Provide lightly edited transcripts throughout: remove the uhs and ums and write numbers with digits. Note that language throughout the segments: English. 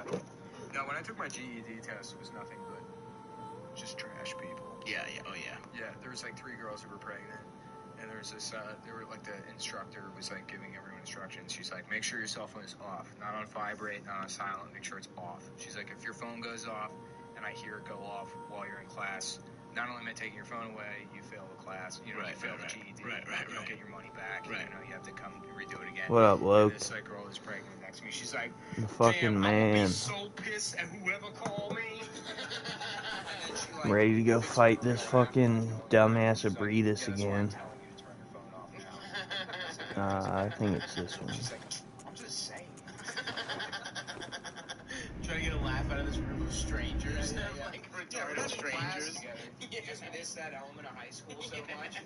Yeah. No, when I took my GED test, it was nothing but just trash people. Yeah, oh yeah. Yeah, there was like 3 girls who were pregnant, and there was this, they were like, the instructor was like giving everyone instructions. She's like, make sure your cell phone is off, not on vibrate, not on silent, make sure it's off. She's like, if your phone goes off and I hear it go off while you're in class, not only am I taking your phone away, you fail the class, you know, you fail the GED, you don't get your money back, you know, you have to come redo it again. What up, Luke? And this like girl is pregnant next to me. She's like, the fucking damn, man. I'm gonna be so pissed at whoever called me. I'm ready to go fight this fucking dumbass Abritas again. I think it's this one. I'm just saying. Trying to get a laugh out of this room of strangers. Like retarded strangers. You just miss that element of high school so much.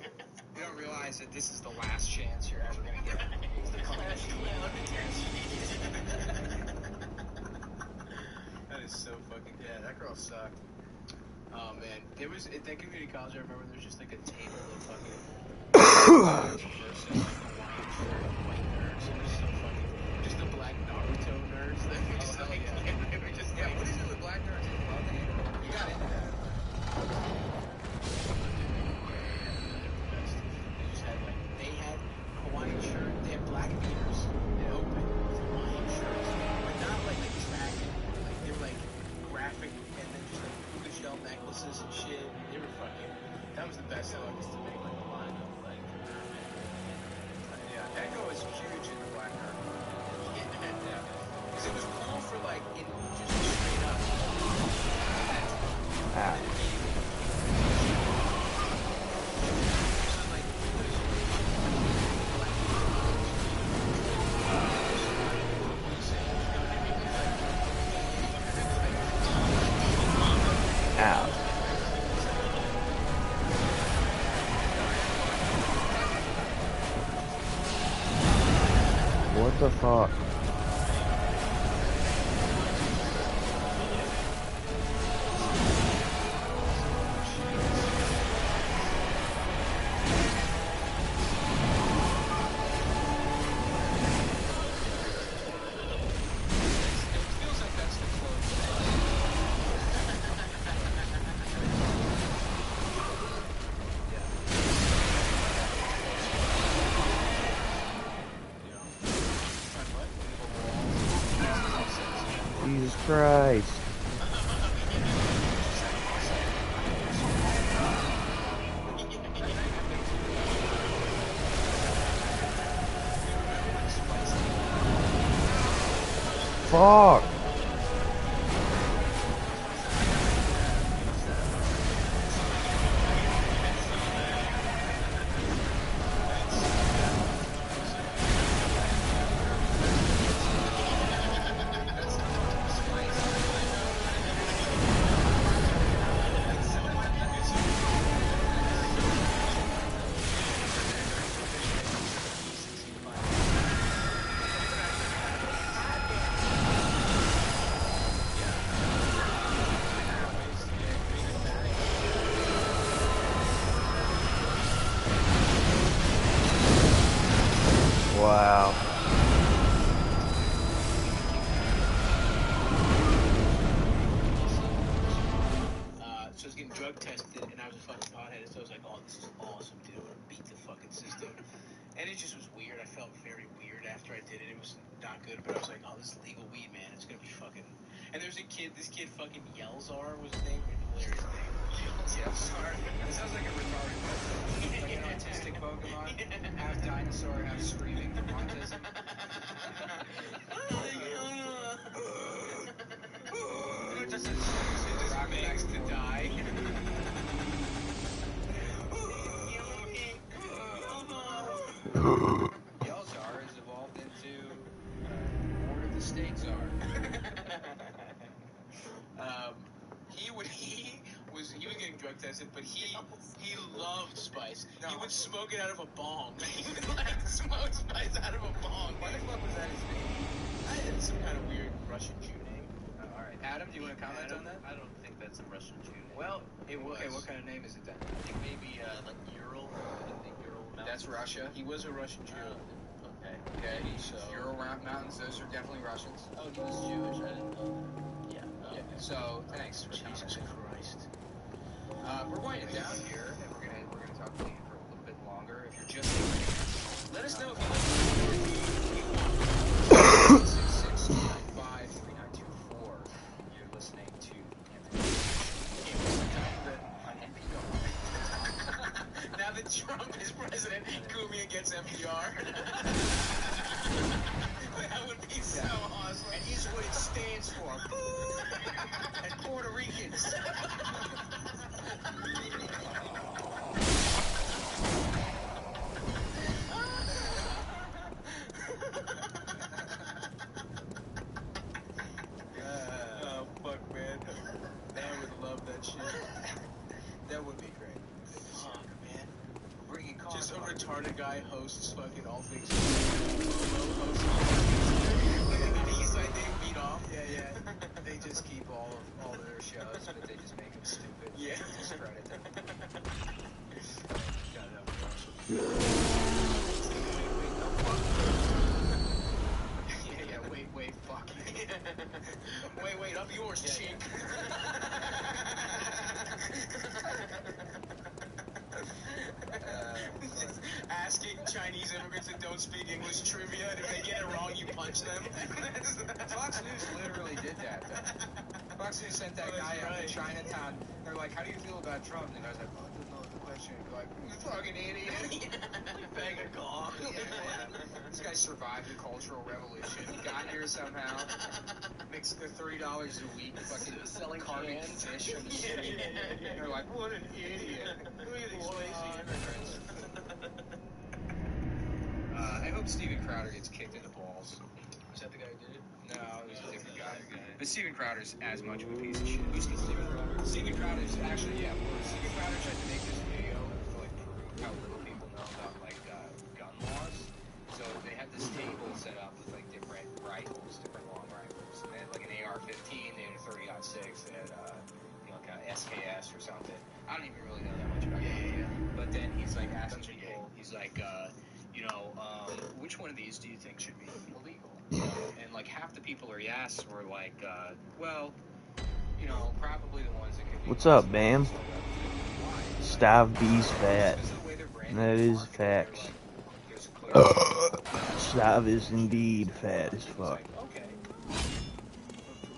You don't realize that this is the last chance you're ever gonna get. That is so fucking good. Yeah, that girl sucked. Oh man, there was at that community college. I remember there was just like a table of fucking versus white nerds. It was so fucking just the black Naruto nerds. That were just like, they were just Yeah, what is it with black nerds? You got into that. They just had like Hawaiian shirt. They had black beaters open with Hawaiian shirts, but not like track. Like they were like graphic and then just like puka shell necklaces and shit. They were fucking. That was the best look to make like a line of like. Yeah, Echo is huge in the black nerd. Yeah. Because it was cool for like it just straight up. Ow. What the fuck? Jesus Christ. Fuck. Wow. So I was getting drug tested, and I was a fucking pothead, so I was like, oh, this is awesome, dude. I'm gonna beat the fucking system. And it just was weird. I felt very weird after I did it. It was not good, but I was like, oh, this is legal weed, man. It's gonna be fucking... And there's a kid, this kid fucking Yelzar was his name. Hilarious name. Yelzar. That sounds like a retarded Pokemon. Like an autistic Pokemon. Half dinosaur, half screaming from autism. Just begs to die. Yelzar has evolved into Lord of the State Czar. He was getting drug tested, but he loved spice. No. He would smoke it out of a bong. He would like smoke spice out of a bong. Why the fuck was that his name? It's some kind of weird Russian Jew name. All right, Adam, do you want to comment on that? I don't think that's a Russian Jew name. Well, okay, what kind of name is it then? I think maybe like Ural. That's Russia. He was a Russian Jew. Okay, so Ural Mountains, those are definitely Russians. Oh, he was Jewish. I didn't know that. So thanks. Jesus Christ. We're winding down here, and we're gonna talk to you for a little bit longer. If you're just let us know if you like 662953924. You're listening to Anthony on NPR. Now that Trump is president, Kumia gets NPR. That would be so awesome. And here's what it stands for. And Puerto Ricans. Oh, fuck, man. I would love that shit. That would be great. Fuck, man. Bringing cars. Just a retarded guy hosts fucking all things. He's like, they beat off. Yeah. They just keep all their shows, but they just make them stupid. Yeah. Discredit them. God, that would be awesome. Wait, fuck. Wait, up yours, chink. Just asking Chinese immigrants that don't speak English trivia, and if they get it wrong, you punch them. Fox News literally did that, though. Fox News sent that guy out to Chinatown. They're like, how do you feel about Trump? And the guy's like, oh, I don't know the question. They're like, you fucking idiot. Bang a gong. Yeah. This guy survived the Cultural Revolution. He got here somehow. Makes the $3 a week fucking selling carving cans. fish from the street. They're like, what an idiot. Look at these lazy immigrants. I hope Steven Crowder gets kicked in the balls. Was that the guy who did it? No, it was a different guy. But Steven Crowder's as much of a piece of shit. Who's Steven Crowder? Steven Crowder's actually, Steven Crowder tried to make this video to like prove how little people know about like gun laws. So they had this table set up with like different rifles, different long rifles. They had like an AR-15, they had a 30-06, they had kind of SKS or something. I don't even really know that much about it. But then he's like asking people, he's like, which one of these do you think should be illegal? And like half the people he asked were like, probably the ones that could be. What's up, Bam? Stav B's fat. That is facts. Stav is indeed fat as fuck. Okay.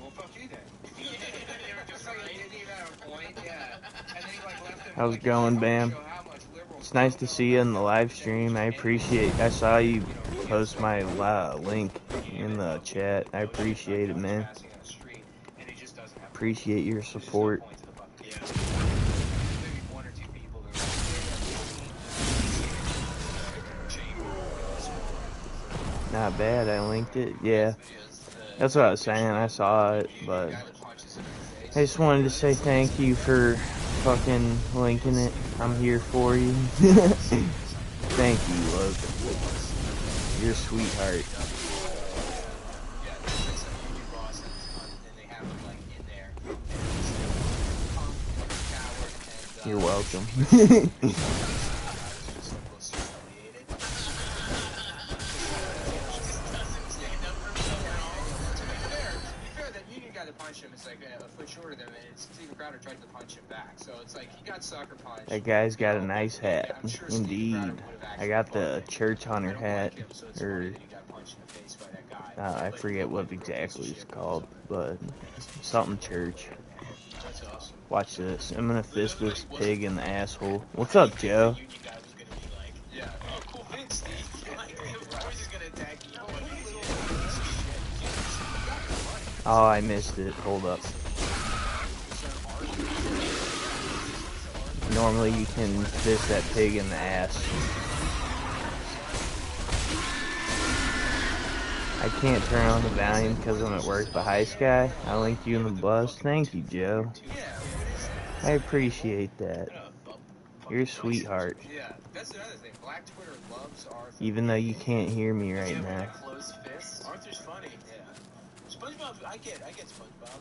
Well, fuck you then. How's it going, Bam? It's nice to see you in the live stream. I saw you post my link in the chat. I appreciate it, man. Appreciate your support. Not bad, I linked it. Yeah. That's what I was saying. I saw it, but I just wanted to say thank you for fucking linking it. I'm here for you. Thank you, Luke. You're a sweetheart. You're welcome. It's like a foot shorter than him, and Steven Crowder tried to punch him back. So it's like he got sucker punched. That guy's got a nice hat. Indeed. I got the church hunter hat. Or I forget what exactly it's called, but something church. Watch this. I'm gonna fist this pig in the asshole. What's up, Joe? Oh, I missed it. Hold up. Normally you can fist that pig in the ass. I can't turn on the volume because I'm at work, but hi, Sky. I linked you in the bus. Thank you, Joe. I appreciate that. You're a sweetheart. Yeah, that's another thing. Black Twitter loves Arthur. Even though you can't hear me right now. Arthur's funny. Yeah. SpongeBob, I get SpongeBob.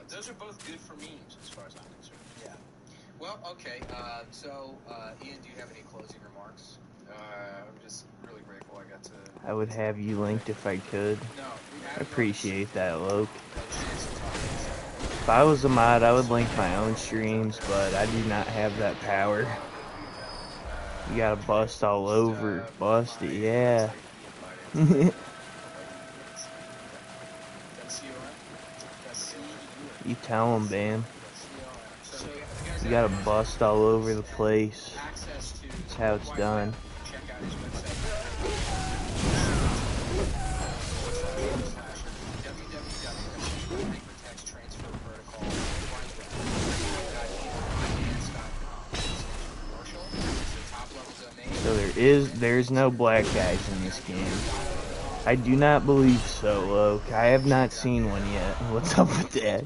Those are both good for memes, as far as I'm concerned. Yeah. Well, okay. So, Ian, do you have any closing remarks? I'm just really grateful I got to. I would have you linked if I could. No. I appreciate that, Luke. If I was a mod, I would link my own streams, but I do not have that power. You gotta bust all over. Bust it, yeah. You tell him, Bam. You gotta bust all over the place. That's how it's done. So there's no black guys in this game. I do not believe so, Loke. I have not seen one yet. What's up with that?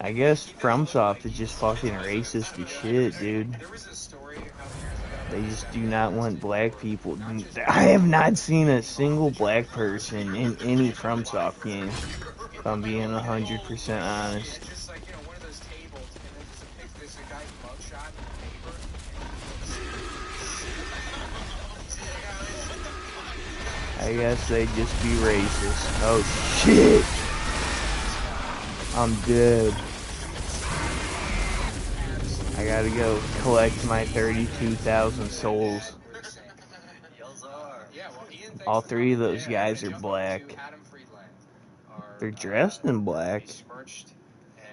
I guess FromSoft is just fucking racist as shit, dude. They just do not want black people. I have not seen a single black person in any FromSoft game, if I'm being 100% honest. I guess they just be racist. Oh shit! I'm dead. I gotta go collect my 32,000 souls. All three of those guys are black. They're dressed in black.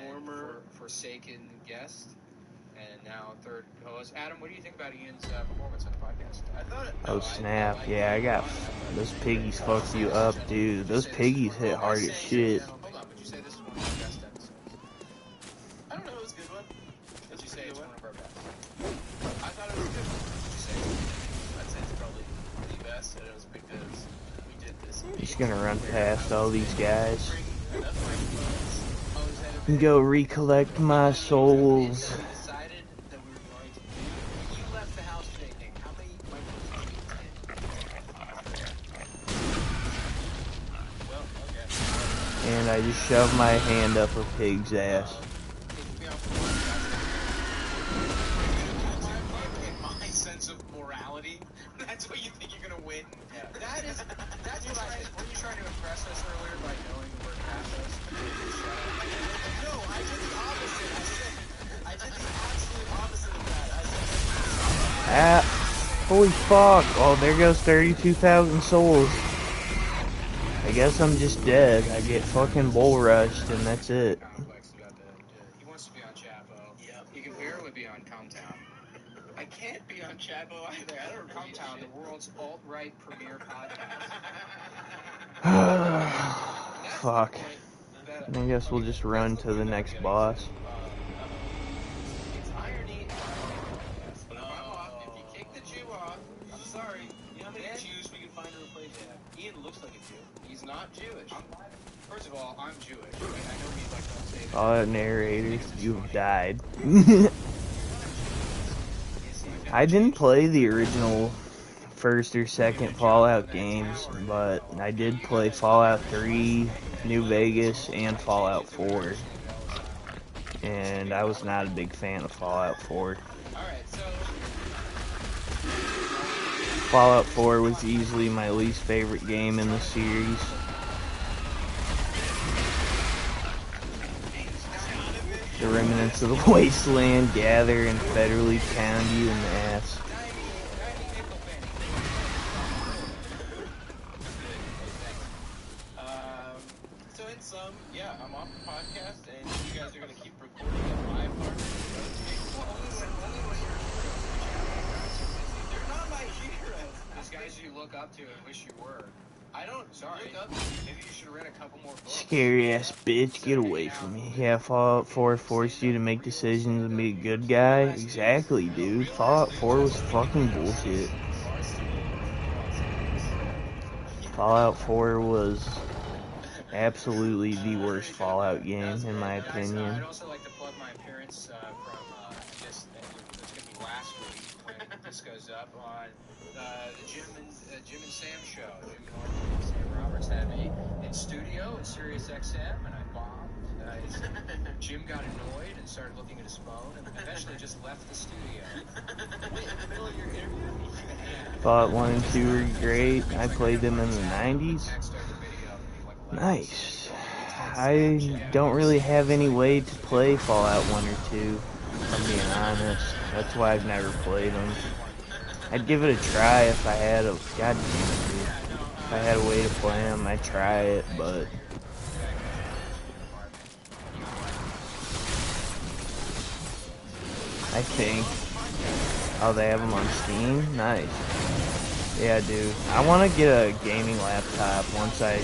Former Forsaken guest, and now third co-host. Adam, what do you think about Ian's performance on the podcast? Oh snap! Yeah, I got those piggies. Fucked you up, dude. Those piggies hit hard as shit. Hold on, would you say this is one of our best episodes? I don't know, it was a good one. Would you say it's one of our best? I thought it was a good one. Would you say? I'd say it's probably the best, and it was because we did this. Just gonna run past all these guys and go recollect my souls. And I just shoved my hand up a pig's ass. My sense of morality. That's what you think you're gonna win. Yeah. That's what were you trying to impress us earlier by knowing the word pathos? No, I did the opposite. I did the absolute opposite of that. I said, Holy fuck. Oh, there goes 32,000 souls. I guess I'm just dead. I get fucking bull rushed and that's it. He wants to be on Chapo. Yep. He can barely be on Comtown. I can't be on Chapo either. I don't Comtown, the world's alt-right premier podcast. Fuck. I guess we'll just run to the next boss. It's irony. But if I'm off, if you kick the Jew off, I'm sorry. You know how many Jews we can find to replace him? Ian looks like a Jew. He's not Jewish. First of all, I'm Jewish. I know we like don't say that. Oh, narrator, you've died. I didn't play the original first or second Fallout games, but I did play Fallout 3, New Vegas, and Fallout 4. And I was not a big fan of Fallout 4. Alright, so Fallout 4 was easily my least favorite game in the series. The remnants of the wasteland gather and federally pound you in the ass. So in sum, yeah, I'm off the podcast, and you guys are gonna keep recording in my apartment. They're not my heroes. There's guys you look up to and wish you were. I don't look up. Maybe you should read a couple more books. Scary ass bitch, get away from me. Yeah, Fallout 4 forced you to make decisions and be a good guy? Exactly, dude. Fallout 4 was fucking bullshit. Fallout 4 was absolutely the worst Fallout game, in my opinion. I'd also like to plug my appearance from this. It's going to be last week when this goes up on the Jim and Sam show. Jim Norman and Sam Roberts had me in studio at Sirius XM, and I bombed. Jim got annoyed and started looking at his phone, and eventually just left the studio. Wait, in the middle of your interview? Fallout 1 and 2 were great. I played them in the 90s. Nice. I don't really have any way to play Fallout 1 or 2, if I'm being honest. That's why I've never played them. I'd give it a try if I had a... God damn it, dude. If I had a way to play them, I'd try it, but... I think... Oh, they have them on Steam? Nice. Yeah, dude. I want to get a gaming laptop once I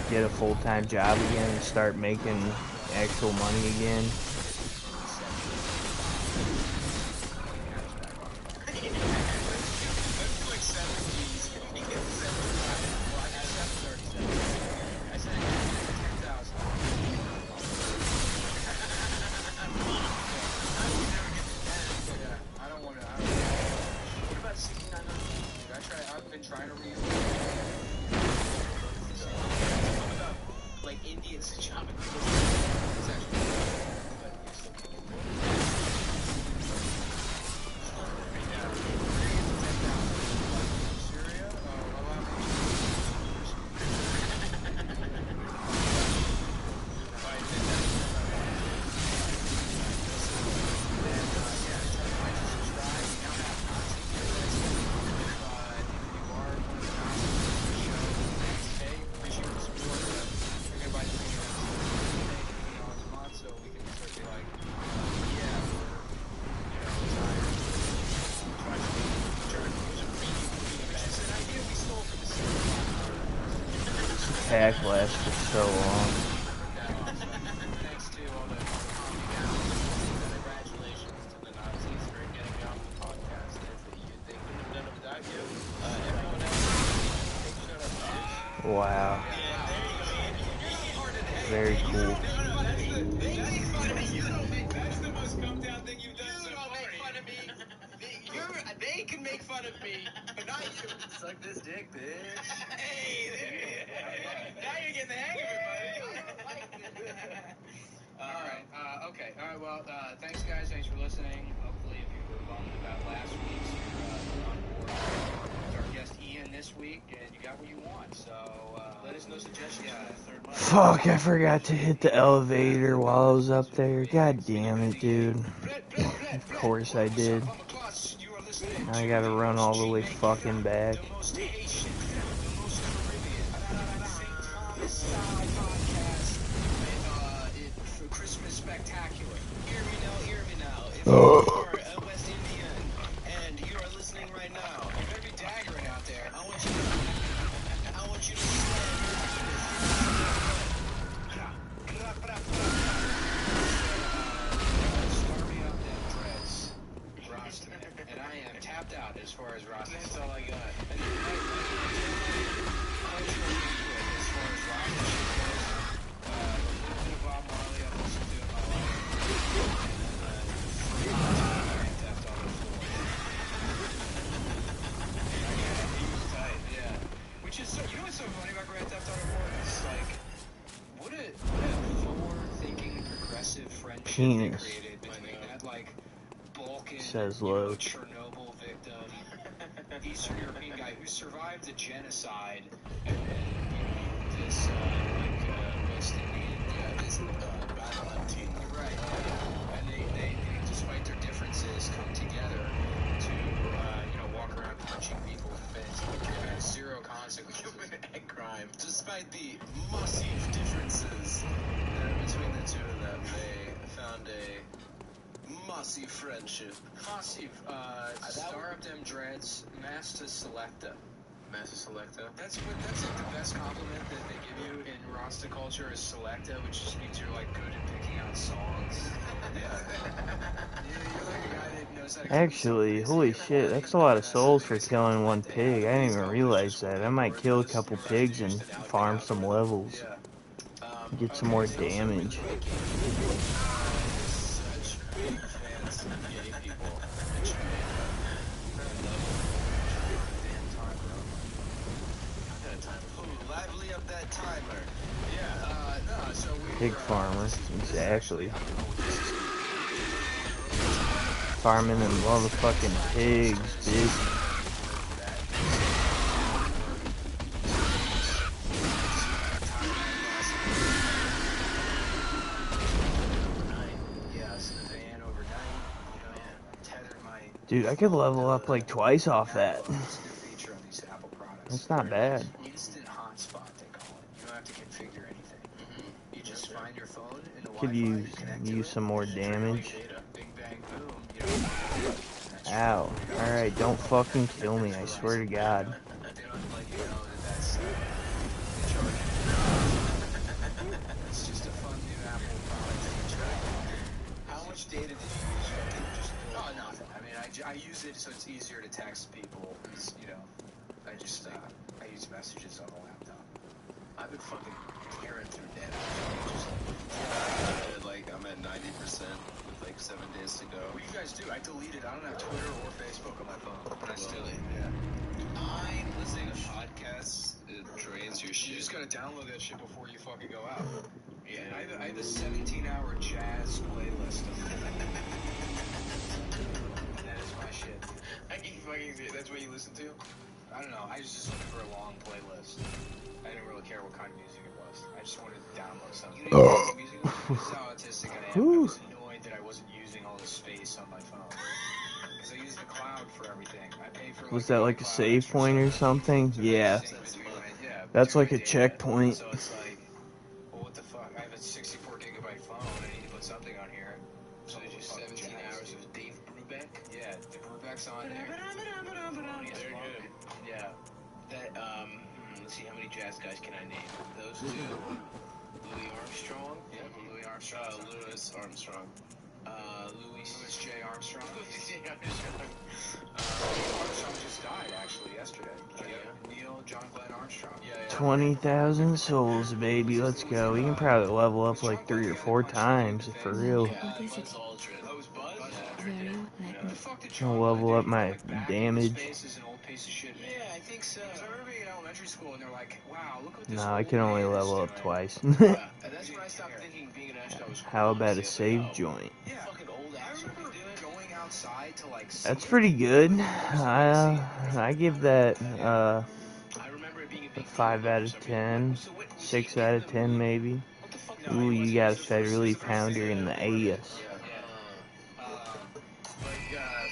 get a full-time job again and start making actual money again. Trying to read like Indians chopping people. Pack lasts for so long. Thanks to all the congratulations to the Nazis for getting me off the podcast. If you think we would have done it without you, everyone else, shut up, bitch. Wow. Very cool. That's the most come down thing you've done so far. Make fun of me. They can make fun of me, but not you. Suck this dick, bitch. Hey, now you're getting the hang of it, buddy. Alright, okay. Alright, well, thanks guys, thanks for listening. Hopefully if you were bummed about last week's, you're on board with our guest Ian this week, and you got what you want, so, let us know suggestions for the third month. Fuck, I forgot to hit the elevator while I was up there. God damn it, dude. Of course I did. Now I gotta run all the way fucking back. For Christmas spectacular. Hear me now. If you are a West Indian and you are listening right now, you better be daggering out there. I want you to slam Start me up them dreads, Rasta. And I am tapped out as far as Rasta. That's all I got. And as far as Rasta goes, a little bit of Bob Marley I've listened to in my life. Which is so, you know what's so funny about Grand Theft Auto 4? It's like, what a forward-thinking, progressive friendship they created between that, like, Balkan, Says you know, low. Chernobyl victim, Eastern European guy who survived a genocide, and then, this, West Indian, this, Valentin. Right, yeah. And they, despite their differences, come together to, walk around punching people in the face with zero consequences. and crime. Despite the massive differences between the two of them, they found a massive friendship. Massive, star up them dreads, Master Selecta. Master Selecta. That's like the best compliment that they give you in Rasta culture is Selecta, which just means you're like good at picking out songs. You're like a guy that knows how to Actually, holy shit, that's a lot of souls for killing one pig. I didn't even realize that. I might kill a couple pigs and farm some levels. Get some more damage. Such big fans of gay people. Lively up that timer. Yeah, no, so we Pig farmer, exactly. Farming them motherfucking pigs, dude. Dude, I could level up like twice off that. It's a new feature on these Apple products. That's not bad. Instant hotspot, they call it. You don't have to configure anything. You just find your phone and the Could Wi-Fi, use you connect to use it, some more and it drains damage. data. Bing, bang, boom. You know, that's Ow. Alright, don't fucking kill me, I swear to God. They don't let you know that that's it's just a fun new Apple product that you try. How much data did you use? Just Oh, nothing. I mean, I use it so it's easier to text people. It's, you know, I use messages on the laptop. I've been fucking tearing through data. I'm at 90% with like 7 days to go. What do you guys do? I deleted. I don't have Twitter or Facebook on my phone. And I still, I'm listening to podcasts. It drains your You shit. just gotta download that shit before you fucking go out. Yeah. I have a 17-hour jazz playlist. That is my shit. I keep fucking. That's what you listen to? I don't know. I was just looking for a long playlist. I didn't really care what kind of music it was. I just wanted to download something. You didn't use music? This is how autistic I am. I was annoyed that I wasn't using all the space on my phone. Because I use the cloud for everything. I pay for Was that like a save point or something? Yeah. Yeah. That's like a data. checkpoint. So it's like, well, what the fuck? I have a 64 gigabyte phone. I need to put something on here. So did you 17 hours of Dave Brubeck? Yeah, the Brubeck's on there. Very good. Yeah. That, let's see, how many jazz guys can I name? Those two. Louis Armstrong. Yeah, Louis Armstrong. Louis Armstrong. Louis J. Armstrong. Louis J. Armstrong. Armstrong just died, actually, yesterday. Neil John Glenn Armstrong. 20,000 souls, baby. Let's go. We can probably level up like 3 or 4 times for real. What is it? Oh, it's Buzz? I'll level up my damage. Space is an old piece of shit, man. Yeah, I think so. Because I remember being in elementary school and they're like, wow, look what this No, I old can only man is level up doing. twice. And that's when I stopped thinking being an astronaut was cool. How about a Honestly, save I was like, joint? Yeah. fucking old I astronaut remember doing. going outside to like see That's it. pretty good. I give that I remember it being a a big 5 deal, out though, of for some 10, reason. So what, was 6 he out in of the 10 movie? maybe. What the fuck? Ooh, you got a federally pounder in the ass.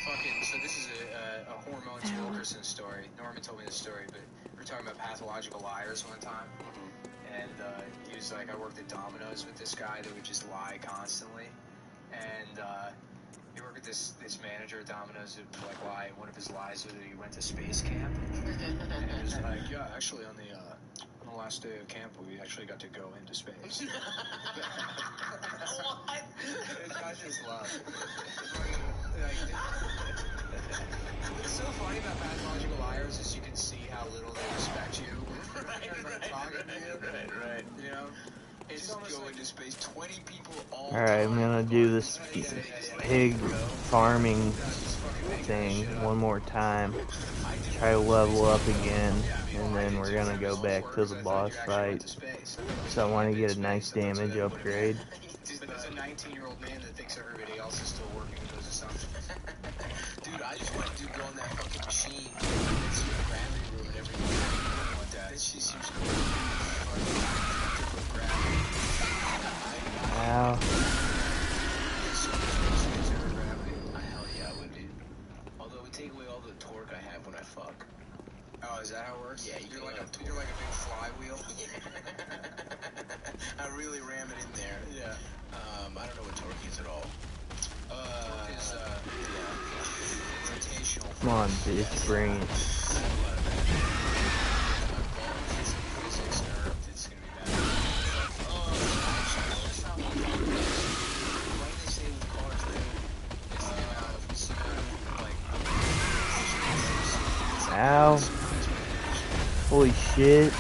Fucking, so this is a Hormones Wilkerson story. Norman told me this story, but we were talking about pathological liars one time. And he was like, I worked at Domino's with this guy that would just lie constantly. And he worked with this manager at Domino's who would like lie. One of his lies was that he went to space camp. And he was like, yeah, actually on the last day of camp, we actually got to go into space. What? I just love it. What's so funny about pathological liars is you can see how little they respect you. Right. You know? It's just go into space. 20 people all Alright, I'm gonna do this pig farming thing one more time. Try to level up again, and then we're gonna go back to the boss fight. So I want to get a nice damage upgrade. There's a 19-year-old man that thinks everybody else is still working and those assumptions. Dude, I just want to go on that fucking machine that's in the gravity room and everything. I don't want that. That shit seems cool. Ow. Hell yeah, I would, dude. Although it would take away all the torque I have when I fuck. Oh, is that how it works? Yeah, you're like a big flywheel. I really ram it in there. Yeah. I don't know what torque is at all. Torque is rotational. Come on, bitch, bring it. Physics nerd. It's gonna be bad. Why do they say with cars, man? It's the amount of like. Ow. Holy shit.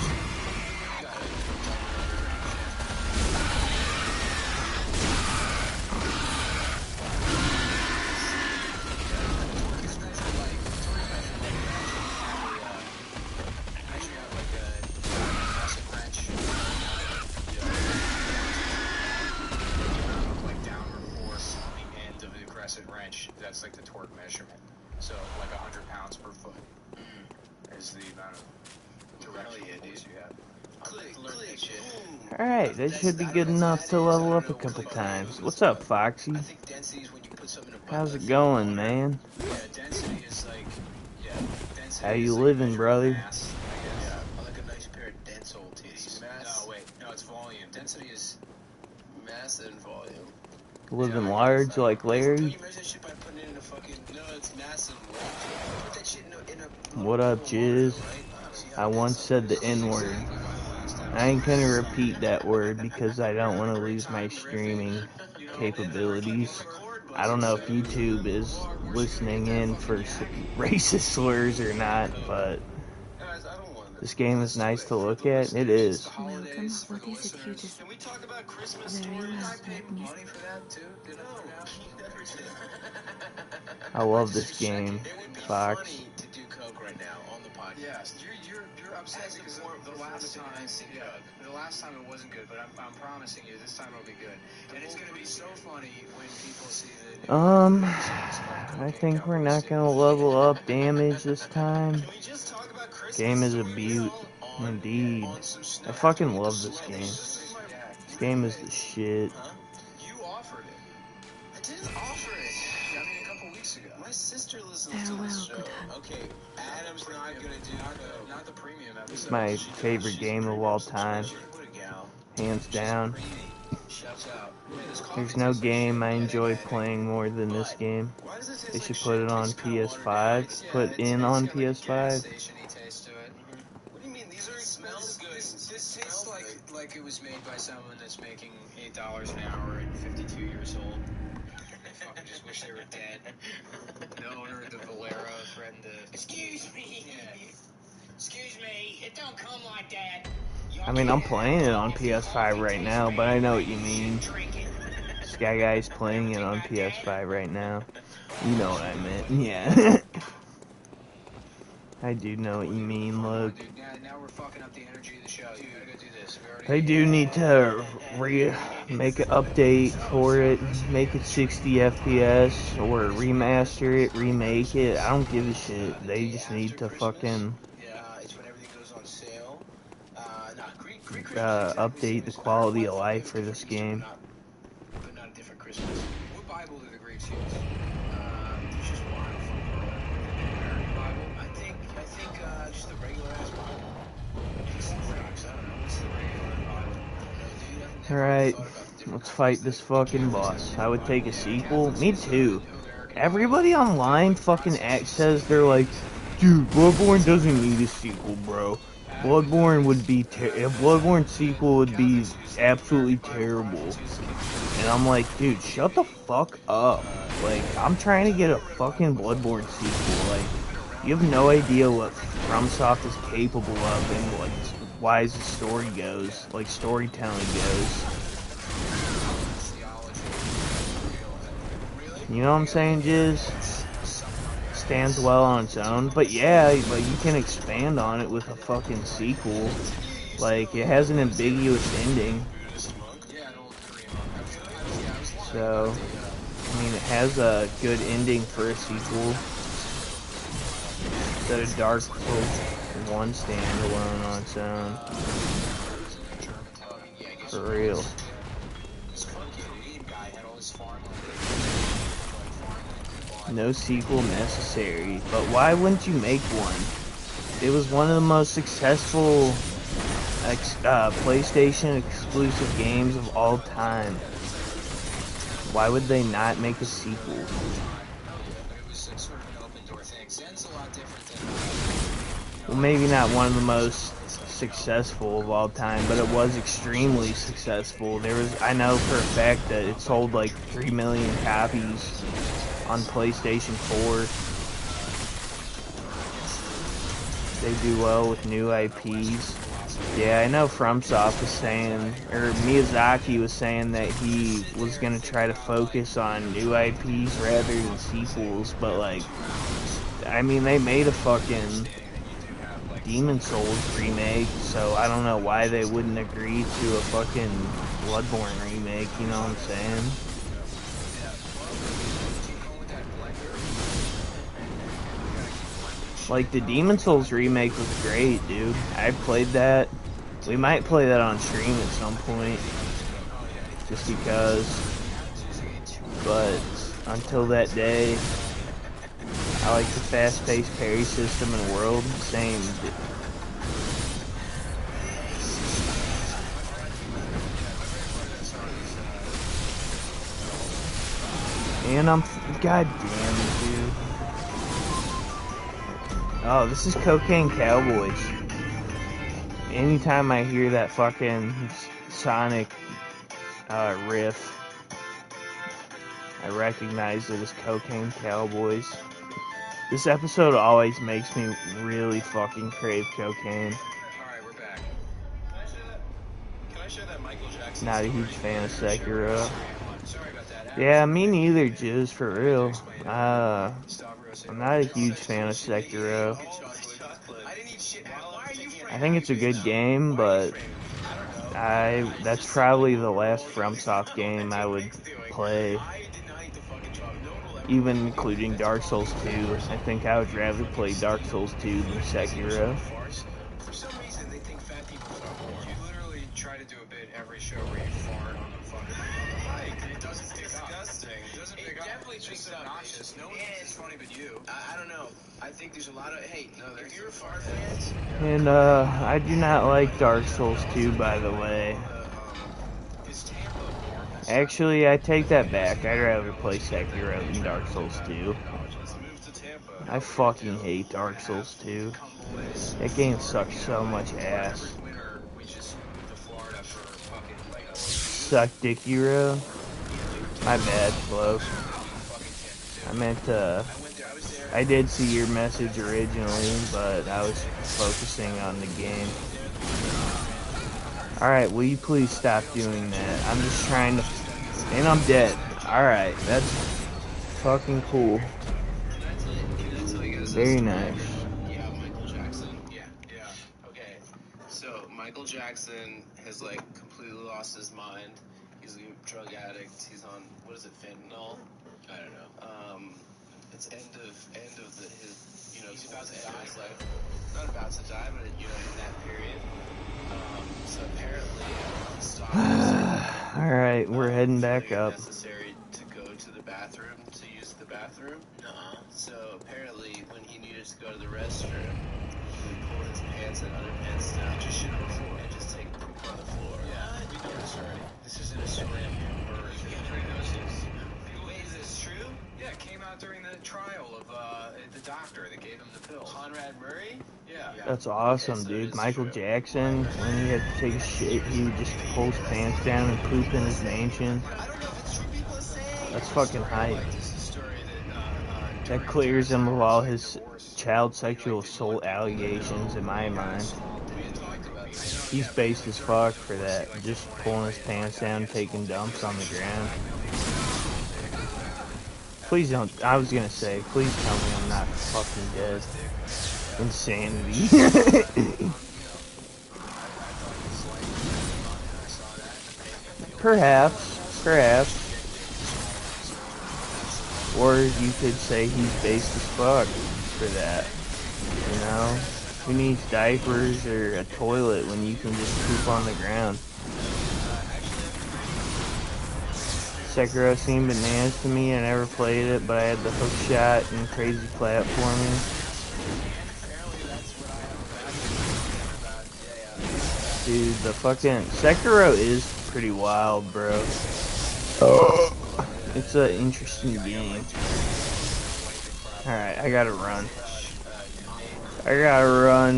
That's like the torque measurement. So like 100 pounds per foot is the amount of directional force you have. Alright, that should be good enough to level up a couple times. What's up, Foxy? I think density is when you put something in a How's it going, man? Yeah, density is like, yeah, density. How you living, brother? Mass, yeah, I like a nice pair of dense old titties. Mass. No, wait, no, it's volume. Density is Mass and volume. Living Yeah, large like Don't Larry? you measure that shit by putting it in a fucking? No, it's mass and weight. Put that shit in a What up, Jizz? I once said the N-word. I ain't gonna repeat that word because I don't want to lose my streaming capabilities. I don't know if YouTube is listening in for racist slurs or not, but this game is nice to look at. It is. Welcome, what is it you just... Can we talk about Christmas Very well, stories? let me... money for that too? Did I find out? I love this game, It would be Fox. funny to do coke right now on the podcast. Yes, you're upset because the last time, yeah, the last time it wasn't good, but I'm promising you this time it'll be good, and it's gonna be so funny when people see the new I think we're not gonna level up damage this time. Can we just talk about Christmas Game is a stories? beaut, indeed. I fucking love this game. This game is the shit. You offered it. I didn't offer it. Yeah, I mean a couple weeks ago. My sister listens to Farewell, this show. good hunt. Okay, Adam's not gonna do coke. Not the premium episode. It's my favorite game of all time, What a gal. hands down. Shouts out. There's no game I enjoy playing more than this game. Why does it taste They like should shit? put it on tastes kinda watered down. PS5. Put in on PS5. Station-y taste to it. What do you mean? These are Smells good. This tastes like it was made by someone that's making $8 an hour and 52 years old. I fucking just wish they were dead. The owner of the Valero threatened to. Excuse me. Yeah. Excuse me. It don't come like that. I mean, I'm playing it on PS5 right now, but I know what you mean. Sky Guy's playing it on PS5 right now. You know what I meant, yeah. I do know what you mean, look. Dude, now we're fucking up the energy of the show. You gotta go do this. They do need to make an update for it, make it 60 FPS, or remaster it, remake it. I don't give a shit. They just need to fucking It's when everything goes on sale. Greek update the quality of life for this game. But not a different Christmas. What Bible do the Greeks use? There's just one. American Bible. I think just the regular ass Bible. Just Orthodox. I don't know. What's the regular Bible? Dude, Alright, let's fight this fucking boss. I would take a sequel. Me too. Everybody online fucking says they're like, dude, Bloodborne doesn't need a sequel, bro. Bloodborne would be a Bloodborne sequel would be absolutely terrible. And I'm like, dude, shut the fuck up. Like, I'm trying to get a fucking Bloodborne sequel. Like, you have no idea what FromSoft is capable of and like why the story goes, like storytelling goes. You know what I'm saying, Jizz? Stands well on its own, but yeah, but you can expand on it with a fucking sequel. Like, it has an ambiguous ending. So, I mean, it has a good ending for a sequel. Instead of Dark Souls 1 standalone on its own. For real. No sequel necessary, but why wouldn't you make one? It was one of the most successful PlayStation exclusive games of all time. Why would they not make a sequel? Well, maybe not one of the most successful of all time, but it was extremely successful. I know for a fact that it sold like 3 million copies on PlayStation 4. They do well with new IPs. Yeah, I know FromSoft was saying, or Miyazaki was saying that he was gonna try to focus on new IPs rather than sequels, but like, I mean, they made a fucking Demon Souls remake, so I don't know why they wouldn't agree to a fucking Bloodborne remake, you know what I'm saying? Like, the Demon Souls remake was great, dude. I played that. We might play that on stream at some point. Just because. But until that day. I like the fast-paced parry system in World. Same. And I'm... God damn it, dude. Oh, this is Cocaine Cowboys. Anytime I hear that fucking Sonic riff, I recognize it as Cocaine Cowboys. This episode always makes me really fucking crave cocaine. Alright, we're back. Can I share that Michael Jackson Not a story? huge fan of Sekiro. Sorry about that. Yeah, me neither, Jizz, for real. I'm I'm not a huge fan of Sekiro. I think it's a good game, but that's probably the last FromSoft game I would play. Even including Dark Souls 2. I think I would rather play Dark Souls 2 than Sekiro. For some reason, they think fat people fart more. You literally try to do a bit every show where you fart on the fucking mic. It doesn't pick up. Disgusting. It doesn't pick up. Definitely it's just obnoxious. No one thinks it's funny but you. I don't know. I think there's a lot of if you're a fart fans. And I do not like Dark Souls 2, by the way. Actually, I take that back. I'd rather play Sekiro than Dark Souls 2. I fucking hate Dark Souls 2. That game sucks so much ass. Suck dick, Euro. My bad, Flo. I meant I did see your message originally, but I was focusing on the game. Alright, will you please stop doing that? I'm just trying to... And I'm dead. Alright, that's fucking cool. Very nice. Yeah, Michael Jackson. Yeah. Okay. So, Michael Jackson has, like, completely lost his mind. He's a drug addict. He's on, what is it, fentanyl? I don't know. It's end of his, he's about to die. His life. Not about to die, but, in that period. So apparently, stop. Alright, we're heading back up. Necessary to go to the bathroom, to use the bathroom. So apparently, when he needed to go to the restroom, he pulled his pants and underpants down, just shit on the floor, and just take poop on the floor. Yeah, we know this already. This isn't a story of murder. Wait, is this true? Yeah, it came out during the trial of the doctor that gave him the pill. Conrad Murray? Yeah. That's awesome, dude. Michael Jackson, when he had to take a shit, he would just pull his pants down and poop in his mansion. I don't know if it's true. People are saying. That's fucking hype. This is a story that, That clears him of all his child sexual assault allegations, in my mind. He's based as fuck for that. Just pulling his pants down, taking dumps on the ground. Please don't, I was gonna say, please tell me I'm not fucking dead. Insanity. Perhaps. Or you could say he's based as fuck for that. Who needs diapers or a toilet when you can just poop on the ground? Sekiro seemed bananas to me. I never played it, but I had the hook shot and crazy platforming. Dude, the fucking Sekiro is pretty wild, bro. It's an interesting game. Alright, I gotta run.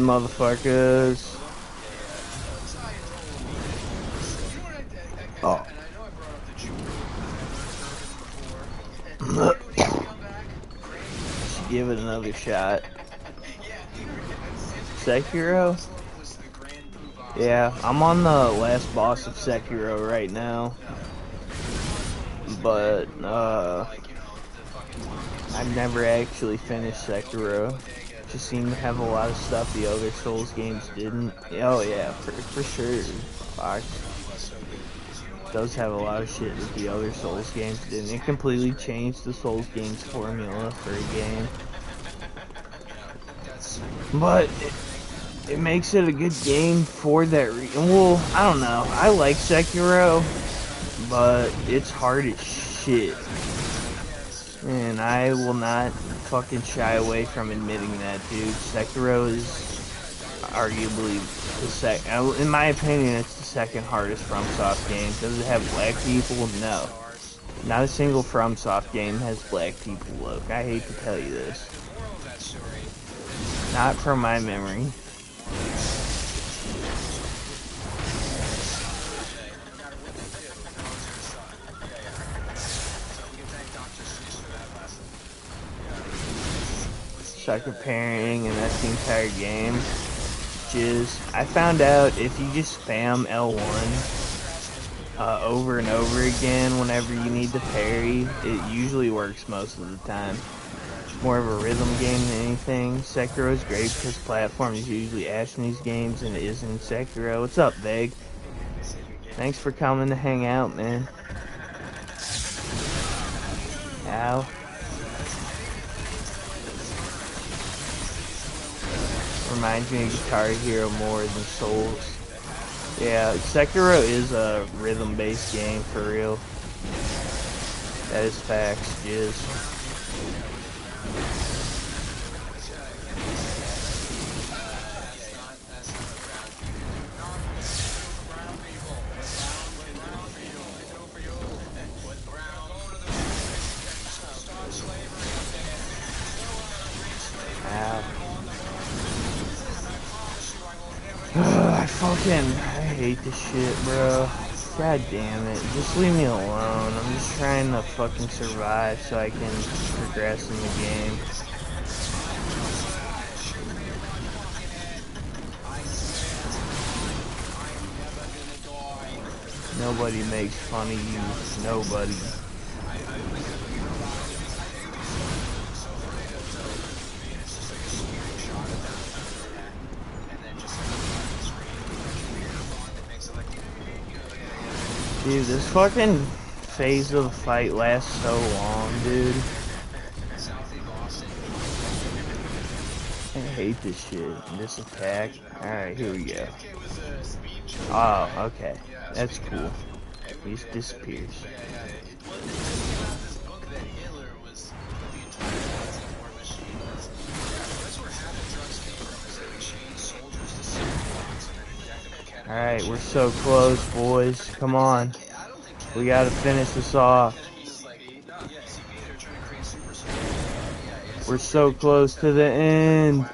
Motherfuckers. Oh. Should give it another shot. Sekiro? Yeah, I'm on the last boss of Sekiro right now. But, I've never actually finished Sekiro. Just seemed to have a lot of stuff the other Souls games didn't. Oh yeah, for sure. Fox does have a lot of shit that the other Souls games didn't. It completely changed the Souls games formula for a game. But it makes it a good game for that reason. Well, I don't know. I like Sekiro, but it's hard as shit. And I will not fucking shy away from admitting that, dude. Sekiro is arguably the second, in my opinion, it's the second hardest FromSoft game. Does it have black people? No. Not a single FromSoft game has black people, look. I hate to tell you this. Not from my memory. Sucker parenting, and that's the entire game. I found out if you just spam L1 over and over again whenever you need to parry, it usually works most of the time. It's more of a rhythm game than anything. Sekiro is great because platform is usually ass in these games, and it is in Sekiro. What's up, Veg? Thanks for coming to hang out, man. Ow. Reminds me of Guitar Hero more than Souls. Yeah, Sekiro is a rhythm-based game for real. That is facts, jizz. I hate this shit, bro. God damn it. Just leave me alone. I'm just trying to fucking survive so I can progress in the game. Nobody makes fun of you. Nobody. Dude, this fucking phase of the fight lasts so long, dude. I hate this shit. This attack. Alright, here we go. Oh, okay. That's cool. He just disappears. Alright, we're so close, boys. Come on. We gotta finish this off. We're so close to the end.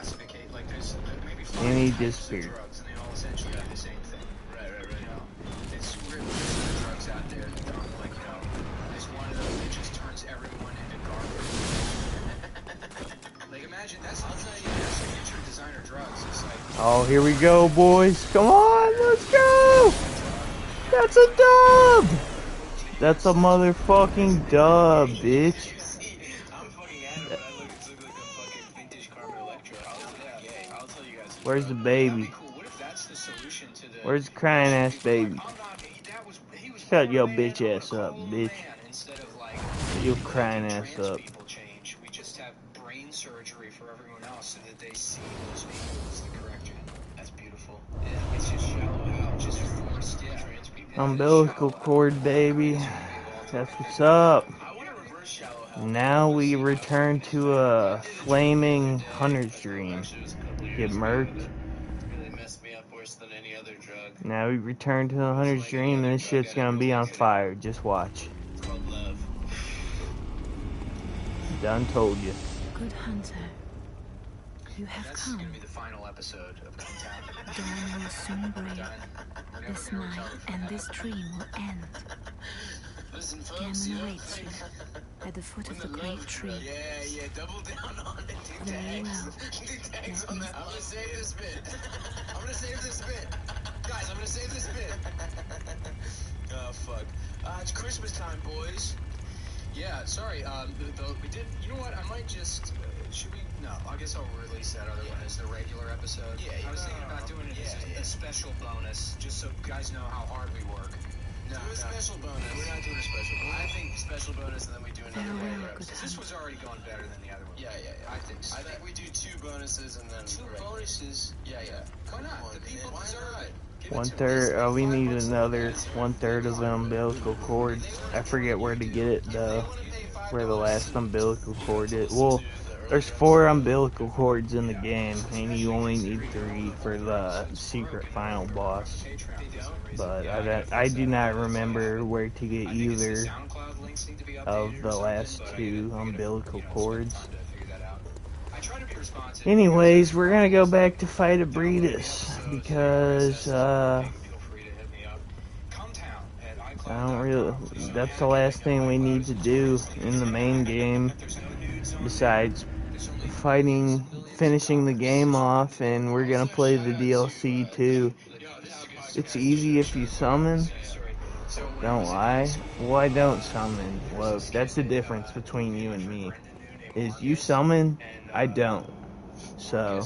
And he disappeared. Oh, here we go, boys. Come on, let's go. That's a dub. That's a motherfucking dub, bitch. Where's the baby? Where's the crying ass baby? Shut your bitch ass up, bitch. Shut your crying ass up. Surgery for everyone else so that they see those people as the correct. That's beautiful. Yeah, it's just shallow out, just forced trans people. Umbilical cord, baby. That's what's up. Now we return to a flaming hunter's dream. Get murked. Now we return to the hunter's dream, and this shit's gonna be on fire. Just watch. Done told you. Good hunter, you have That's come. Gonna be the final episode of Dawn will soon break. This night and this dream will end. Gammon awaits you at the foot of the great tree. Yeah, double down on it. Very well. I'm gonna save this bit. Guys, I'm gonna save this bit. Oh, fuck. It's Christmas time, boys. Yeah, sorry, we did, you know what, I might just, should we, no, I guess I'll release that other one as the regular episode. Yeah, I was thinking about doing it as a special bonus, just so guys know how hard we work. No, do a special bonus. We're not doing a special bonus. I think special bonus, and then we do another regular episode. This was already going better than the other one. Yeah. I think so. I think we do 2 bonuses, and then... 2 bonuses? Yeah. Why not? The people deserve it. 1/3. We need another 1/3 of the umbilical cord. I forget where to get it though. where the last umbilical cord is. Well, there's 4 umbilical cords in the game, and you only need 3 for the secret final boss. But I do not remember where to get either of the last 2 umbilical cords. Anyways, we're gonna go back to fight Abritus because I don't really. That's the last thing we need to do in the main game, besides finishing the game off, and we're gonna play the DLC too. It's easy if you summon. Don't lie. Well, I don't summon. Look, that's the difference between you and me. Is you summon, I don't. So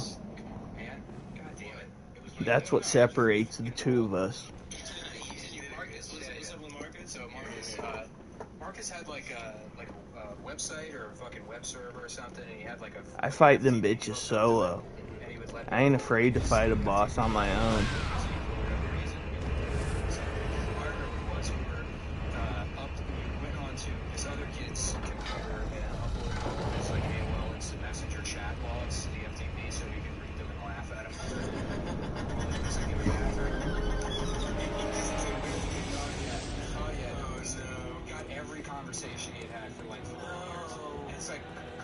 that's what separates the two of us. Marcus had like a website or a fucking web server or something, and he had like a. I fight them bitches solo. I ain't afraid to fight a boss on my own.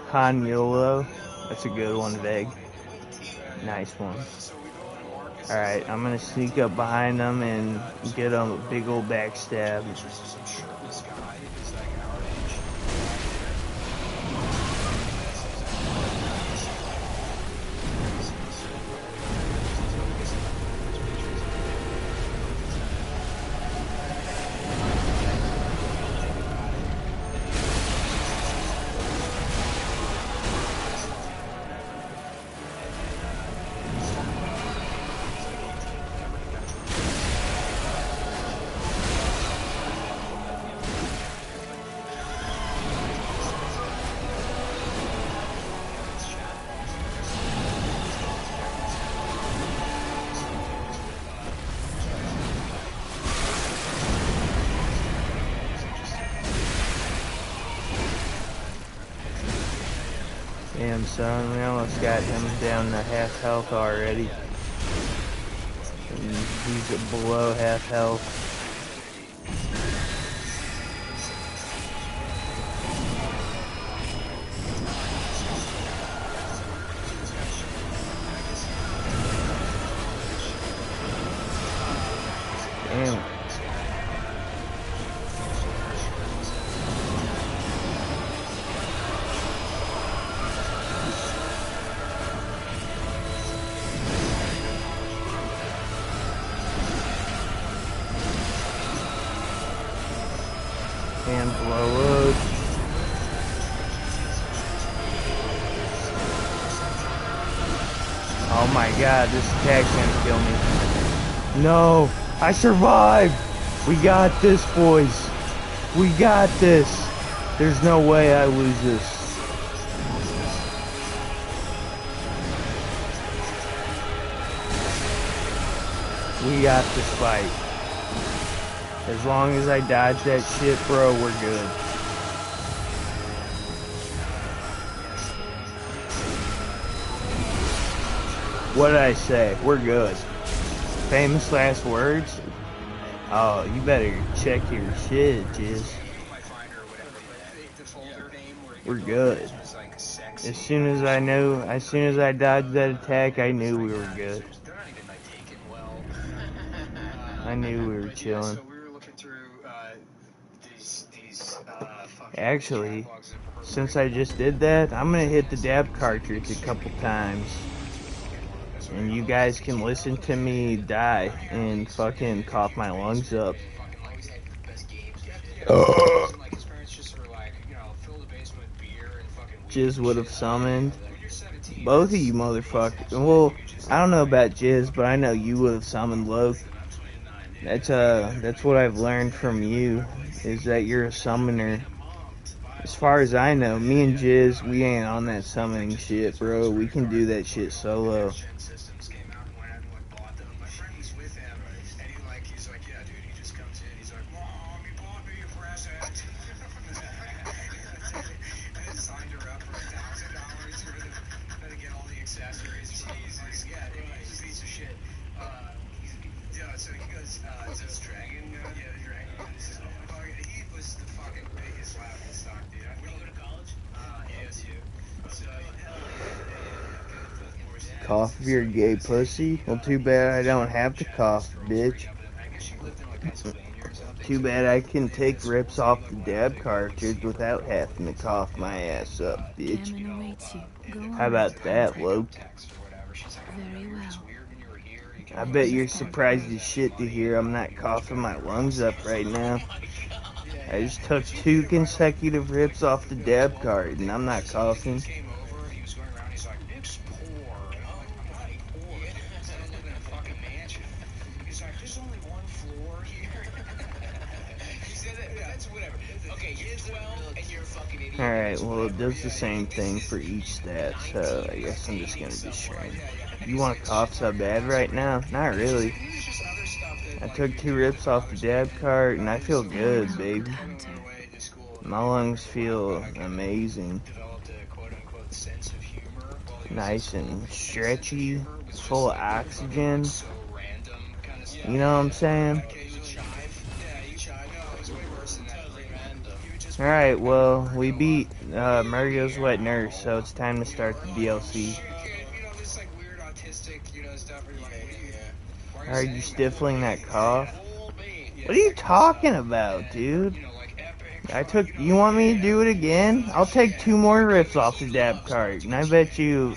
Han Yolo. That's a good one, Veg. Nice one. Alright, I'm gonna sneak up behind them and get a big old backstab. Damn, son, we almost got him down to half health already. And he's below half health. Damn. And blow up. Oh my god, this attack's gonna kill me. No, I survived! We got this, boys. We got this. There's no way I lose this. We got this fight. As long as I dodge that shit, bro, we're good. What did I say? We're good. Famous last words? Oh, you better check your shit, Jizz. We're good. As soon as I dodged that attack, I knew we were good. I knew we were chilling. Actually, since I just did that, I'm gonna hit the dab cartridge a couple times. And you guys can listen to me die and fucking cough my lungs up. Jizz would have summoned. Both of you motherfuckers. Well, I don't know about Jizz, but I know you would have summoned Loke. That's what I've learned from you, is that you're a summoner. As far as I know, me and Jizz, we ain't on that summoning shit, bro. We can do that shit solo. cough if you're a gay pussy? Well, too bad I don't have to cough, bitch. Too bad I can take rips off the dab cartridge without having to cough my ass up, bitch. Gammon awaits you. Go on. How about that, Luke? Very well. I bet you're surprised as shit to hear I'm not coughing my lungs up right now. I just took 2 consecutive rips off the dab card, and I'm not coughing. Alright, well, it does the same thing for each stat, so I guess I'm just gonna be sharing. You want to cough so bad right now? Not really. I took 2 rips off the dab cart, and I feel good, baby. My lungs feel amazing. Nice and stretchy, full of oxygen. You know what I'm saying? Alright, well, we beat Mario's Wet Nurse, so it's time to start the DLC. Are you stifling that cough? What are you talking about, dude? You want me to do it again? I'll take 2 more rips off the dab cart, and I bet you,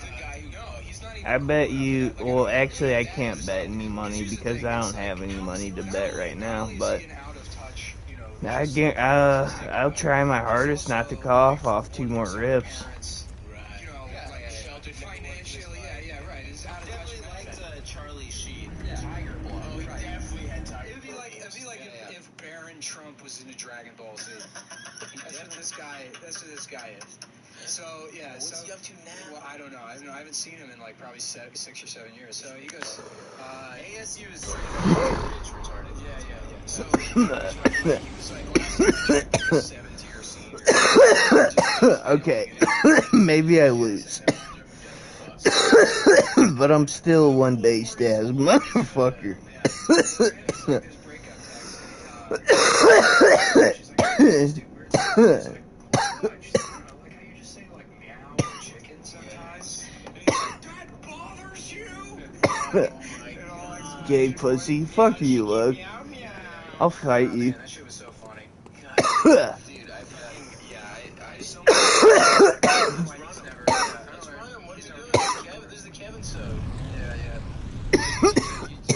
well, actually, I can't bet any money because I don't have any money to bet right now, but I'll try my hardest not to cough off 2 more rips. Trump was into Dragon Ball Z. That's what this guy is. So, yeah. What's he up to now? Well, I don't know. I haven't seen him in like probably 6 or 7 years. So he goes, ASU is retarded. Yeah. So he was like 7-tier senior. Okay, maybe I lose. But I'm still one based ass motherfucker. Gay pussy, fuck you, Luke. I'll fight you. That shit was so funny. This is the Kevin show. Yeah.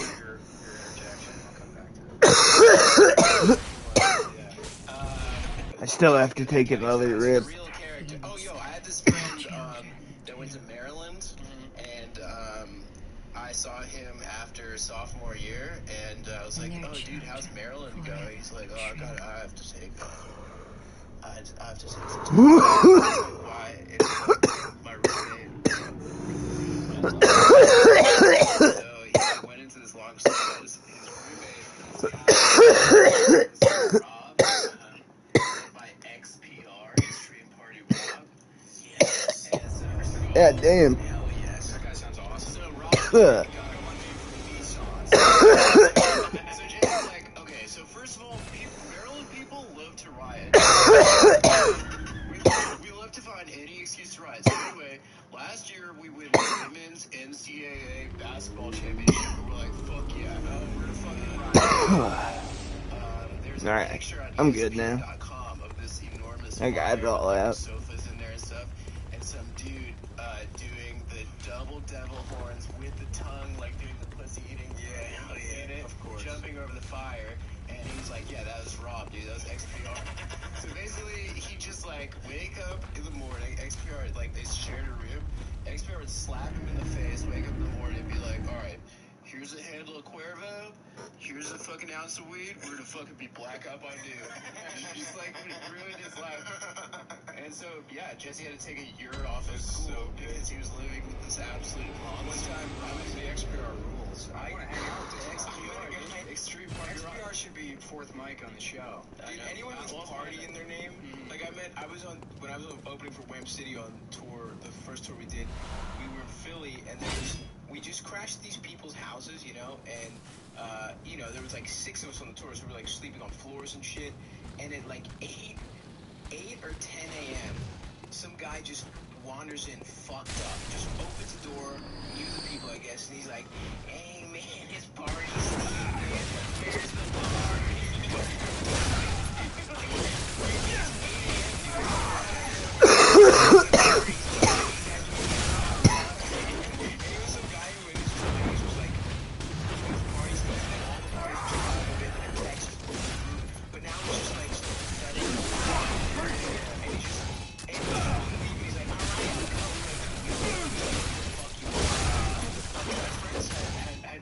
Your interjection. I'll come back to it. I still have to take another rip. Oh, yo, I had this friend that went to Maryland, and I saw him after sophomore year, and I was like, oh, dude, how's Maryland going? He's like, oh, I have to take some time. Why? My roommate. So he went into this long story. His roommate is Rob, by XPR, Extreme Party Rob. Yes. And so, Yeah, damn. hell yes. That guy sounds awesome. So Rob Huh. So Jason's like, okay, so first of all, Maryland people love to riot. We love to find any excuse to riot. So anyway, last year we win the women's NCAA basketball championship. We're like, fuck yeah, we're gonna fucking riot. There's a Alright, picture on I'm good now. ESPN.com of this enormous I got it all out. sofas in there and stuff, and some dude doing the double devil horns with the tongue, like doing the pussy eating. Yeah, of course. Jumping over the fire, and he's like, yeah, that was Rob, dude, that was XPR. So basically, he just like wake up in the morning, XPR, like they shared a room, XPR would slap him in the face, wake up in the morning, and be like, alright, here's a handle of Cuervo, here's a fucking ounce of weed, we're gonna fucking be black up on you. Just like ruined his life. And so, yeah, Jesse had to take a year off of school because he was living with this absolute monster. One time, I was the XPR rules. I want to hang out with the XPR. Extreme Party Rock. XPR should be fourth mic on the show. Dude, anyone with party in their name, like when I was opening for Wham City on tour, the first tour we did, we were in Philly, and we just crashed these people's houses, you know, and there was like 6 of us on the tour, so we were like sleeping on floors and shit, and at like 8 or 10 a.m., some guy just wanders in fucked up, just opens the door, knew the people, I guess, and he's like, hey man, it's party season, man. Where's the party?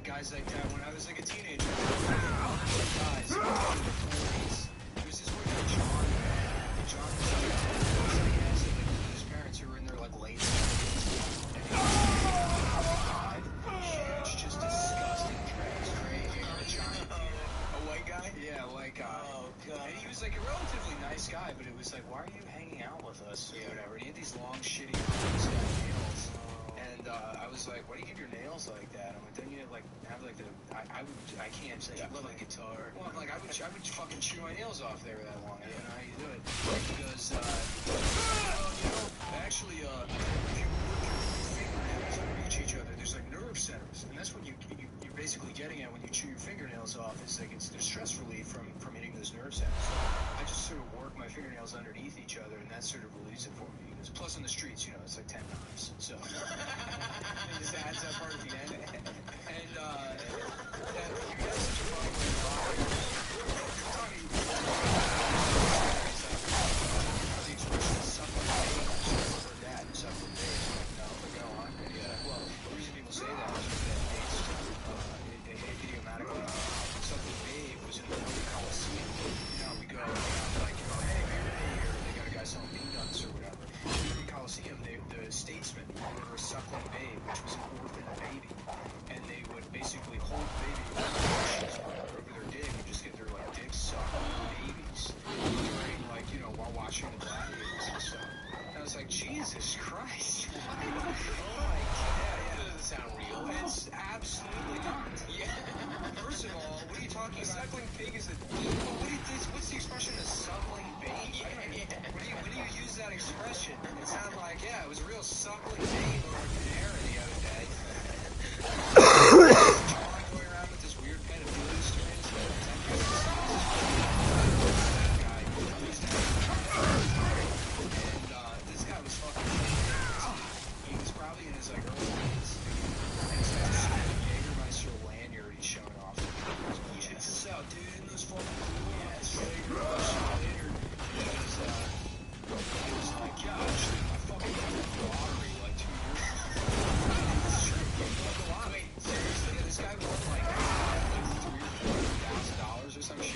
Guys like that when I was like a teenager. Guys, in the 40s. There was this one guy, John. John was like his parents who were in their like late 70s. And he was huge, just disgusting dreads, gray hair, giant beard. A white guy? Yeah, a white guy. Oh god. And he was like a relatively nice guy, but it was like, why are you hanging out with us or whatever? And he had these long, shitty nails. And I was like, why do you keep your nails like that? I'm like, don't you like have like the I can't say I love a guitar. Well, like I would fucking chew my nails off there that long. I don't know how you do it. Because well, you know, actually if you work your fingernails and reach each other, there's like nerve centers, and that's what you're basically getting at when you chew your fingernails off. Is like it's the stress relief from hitting those nerve centers. So I just sort of work my fingernails underneath each other, and that sort of relieves it for me. Because plus on the streets, you know, it's like 10 knives, so it just adds up hard at the end. And that you guys such a problem with the expression suck like babe. I've heard that, suck like babe. No, but go on. Yeah. Well, the reason people say that is that it's idiomatically suck like babe was in the Roman Coliseum. You know, we go like, you know, hey, or they got a guy selling peanuts or whatever. In the Coliseum, the statesman were a suckling babe, which was an orphan baby, and they would basically hold the baby over their dick and just get their like dicks sucked on babies during like, you know, while watching the gladiators and stuff. And I was like, Jesus Christ! Oh my God! That doesn't sound real. It's absolutely not. Yeah. First of all, what are you talking about? Suckling pig is a. What's the expression? A suckling baby? When do you use that expression? It sounded like, yeah, it was a real suckling babe over at Panera the other day. John going around with this weird pedophilia story. And this guy was fucking. He was probably in his like early 20s. And he's got this Jägermeister lanyard he's showing off. Check this out, dude. Isn't this fucking cool? Yeah, it's Jägermeister lanyard. It was like, yeah, actually, I fucking won the lottery like 2 years ago. It's true. You won the lottery. Wait, seriously? Yeah, this guy won like $3,000 or $4,000 or some shit.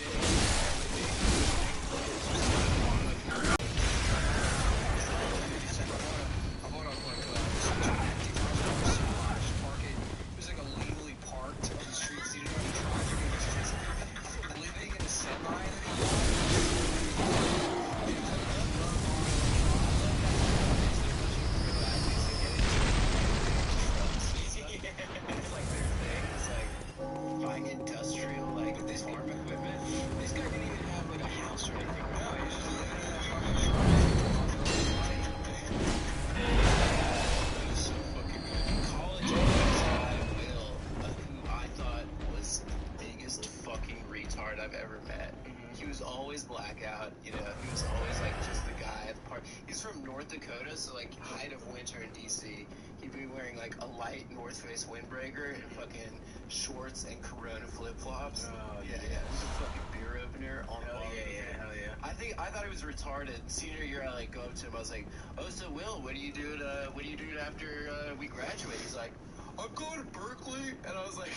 I've ever met. He was always blackout, you know, he was always like just the guy at the park. He's from North Dakota, so like height of winter in DC, he'd be wearing like a light North Face windbreaker and fucking shorts and Corona flip-flops. Oh, yeah. With a fucking beer opener on the bottom. Hell yeah. I thought he was retarded. Senior year, I like go up to him, I was like, oh, so Will, what do you do after we graduate? He's like, I'm going to Berkeley, and I was like,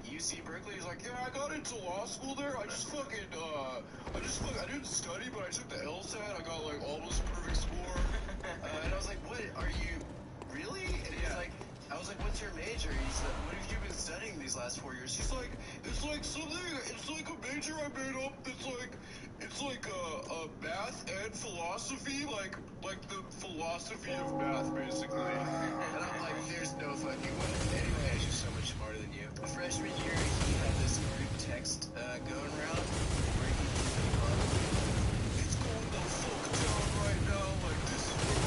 UC Berkeley? He's like, yeah, I got into law school there. I didn't study, but I took the LSAT. I got like almost perfect score. And I was like, what? Are you really? And he's like, I was like, what's your major? He's like, what have you been studying these last 4 years? He's like, it's like a major I made up. It's like math and philosophy, like the philosophy of math, basically. And I'm like, there's no fucking way. Anyway, he's just so much smarter than you. Freshman year, he had this group text going around where he was like, it's going the fuck down right now. Like, this is what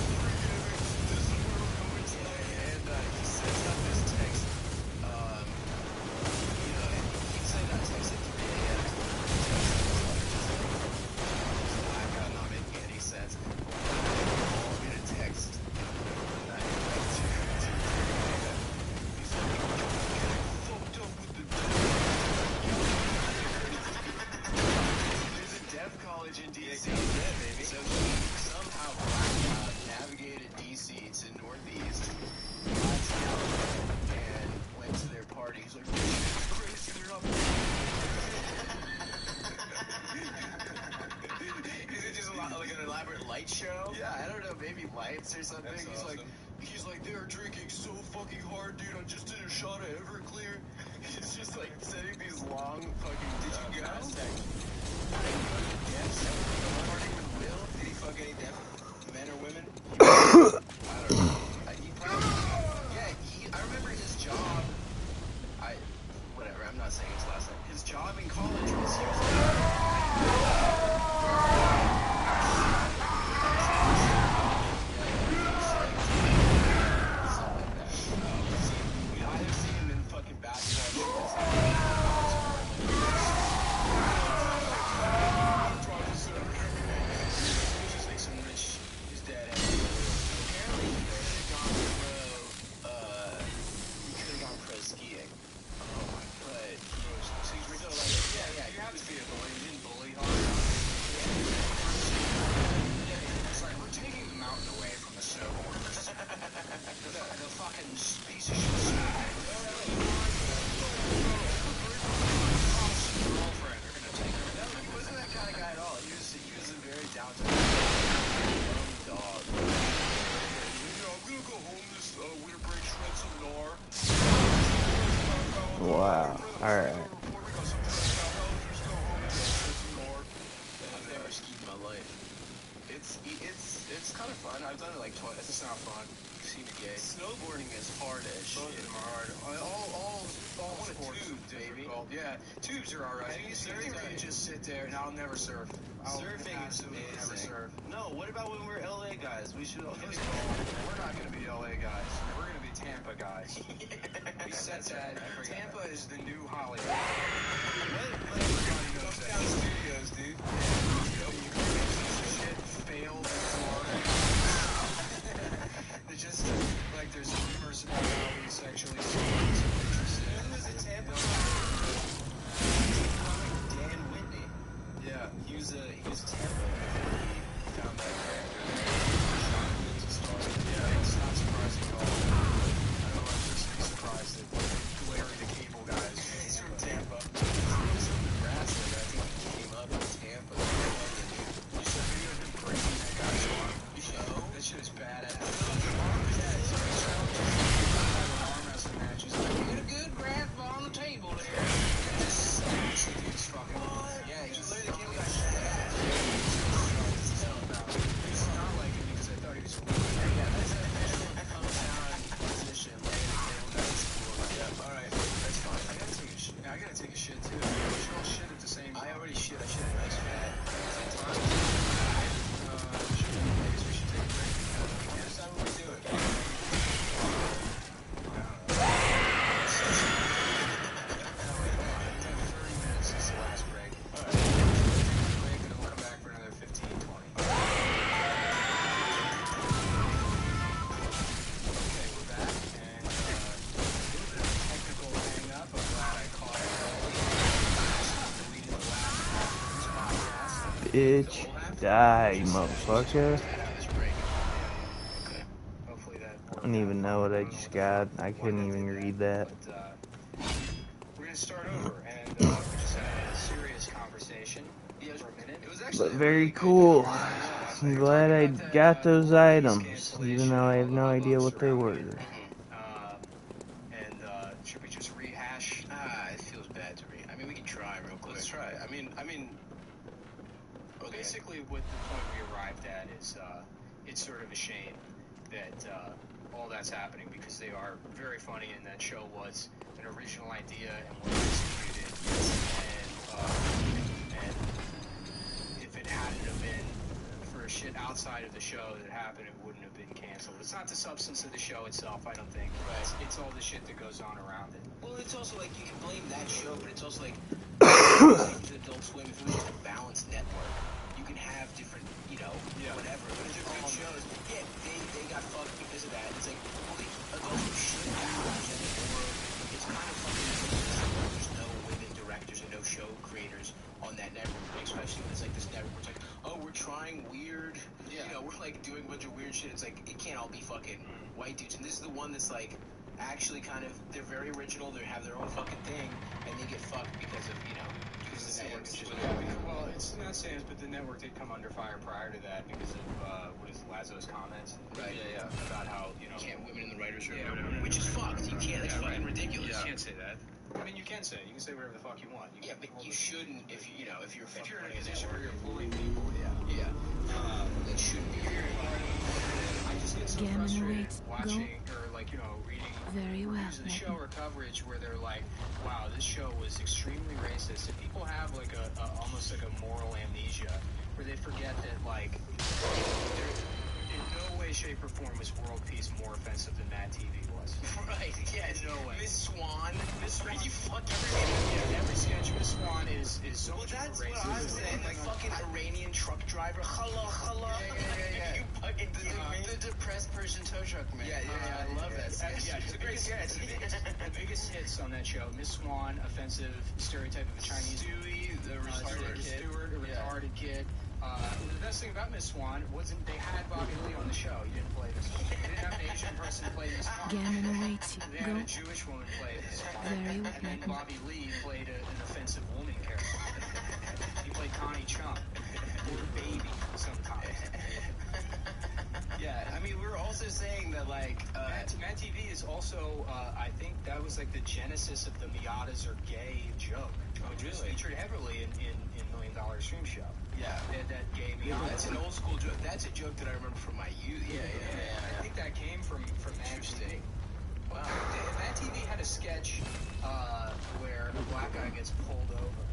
in DC. Yeah, baby. So he somehow navigated DC to Northeast, got to LA, and went to their party. He's like, it's crazy, they're not. Is it just like an elaborate light show? Yeah, I don't know, maybe lights or something. That's awesome. He's like, they're drinking so fucking hard, dude. I just did a shot of Everclear. He's just like sending these long fucking. Did you go? Yes. Party with Will. Did he fuck any deaf men or women? I don't know. He probably. Yeah, I remember his job. Whatever. I'm not saying his last name. His job in college was he was. Wow. Alright. I've never skied in my life. It's kind of fun. I've done it like twice. It's not fun. Seem gay. Snowboarding is hard as shit. Both of them are hard. All sports, tube, baby. Yeah, tubes are alright. You can just sit there and I'll never surf. Surfing is amazing. Never surf. No, what about when we're LA guys? We should all. We're not gonna be LA guys. We're gonna be Tampa guys. We said that. Tampa is the new Hollywood. Everybody knows that. Studios, dude. You shit failed in Florida. They're just like there's rumors about how we sexually assaulted some waitresses. Who was in Tampa? Dan Whitney. Yeah, he was Tampa. He found that character. Shot him as a star. Yeah, it's not surprising at all. I don't know, I'm just surprised that Larry the Cable guy is from Tampa. He's from Nebraska. I think he came up in Tampa. You saw a video of him breaking that guy's arm? That shit is badass. Get a good grasp on the table there. Just smash the dude's fucking. Yeah, he just literally came back. It's not like it because I thought he was cool. Yeah, that's an official hometown position. Yeah, alright, that's fine. I gotta take a shit too. We should all shit at the same time. I already shit. I shit a nice fat. We should take a break. That's not what we do it. Bitch, die, motherfucker. I don't even know what I just got. I couldn't even read that. We're gonna start over, and we just had a serious conversation for a minute. It was actually But very cool. I'm glad I got those items, even though I have no idea what they were. Should we just rehash? It feels bad to read. I mean, we can try real quick. Let's try. I mean. Okay. Basically, what the point we arrived at is, it's sort of a shame that all that's happening because they are very funny, and that show was an original idea and was executed. And if it hadn't have been for shit outside of the show that happened, it wouldn't have been canceled. It's not the substance of the show itself, I don't think. Right. It's all the shit that goes on around it. Well, it's also like you can blame that show, but it's also like Adult Swim. If it was just a balanced network, you can have different, whatever. But if they're good shows, they got fucked because of that. It's like, Adult Swim should have watched it, or it's kind of fucking there's no women directors and no show creators on that network, especially when it's like this network where it's like, being weird. Yeah. You know, we're like doing a bunch of weird shit. It's like it can't all be fucking white dudes. And this is the one that's like actually kind of they're very original. They have their own fucking thing, and they get fucked because of because the network is just. Well, it's not Sam's, but the network did come under fire prior to that because of what is Lazo's comments. Right. Yeah. About how Can't women in the writers' room, Yeah, or whatever. Which is fucked. You can't. That's fucking ridiculous. You can't say that. I mean, you can say whatever the fuck you want. Yeah, but you shouldn't if you're if you're in a running position where network. you're bullying people. Yeah. That shouldn't be your I just get so Gammon frustrated awaits. watching or reading Very well. reviews of the show or coverage where they're like, wow, this show was extremely racist, and people have like a almost like a moral amnesia where they forget that like they're in no way, shape, or form was World Peace more offensive than Mad TV was. Right, yeah, No way. Miss Swan, you fucking Every sketch Miss Swan is so well, much of a that's what racist. I'm saying. The fucking Iranian truck driver, hello. Yeah. You fucking The depressed Persian tow truck man. Yeah, I love that sketch. Yeah, it's a great sketch. The biggest hits on that show: Miss Swan, offensive stereotype of a Chinese Stewie, the retarded kid. Stewart, a retarded kid. The best thing about Miss Swan wasn't they had Bobby Lee on the show. He didn't play Miss Swan. They didn't have an Asian person play Miss Swan. Gammon awaits you. They had Go. a Jewish woman play Miss Swan. Very well. And then Bobby Lee played an offensive woman character. He played Connie Chung or Baby sometimes. Yeah, I mean, we were also saying that, like, Mad TV is also, I think that was like the genesis of the Miatas are gay joke, which was featured heavily in $1 Million Stream Show. yeah. That gay Miata. That's an old school joke. That's a joke that I remember from my youth. Yeah. I think that came from Mad TV. Wow. Mad TV had a sketch where a black guy gets pulled over,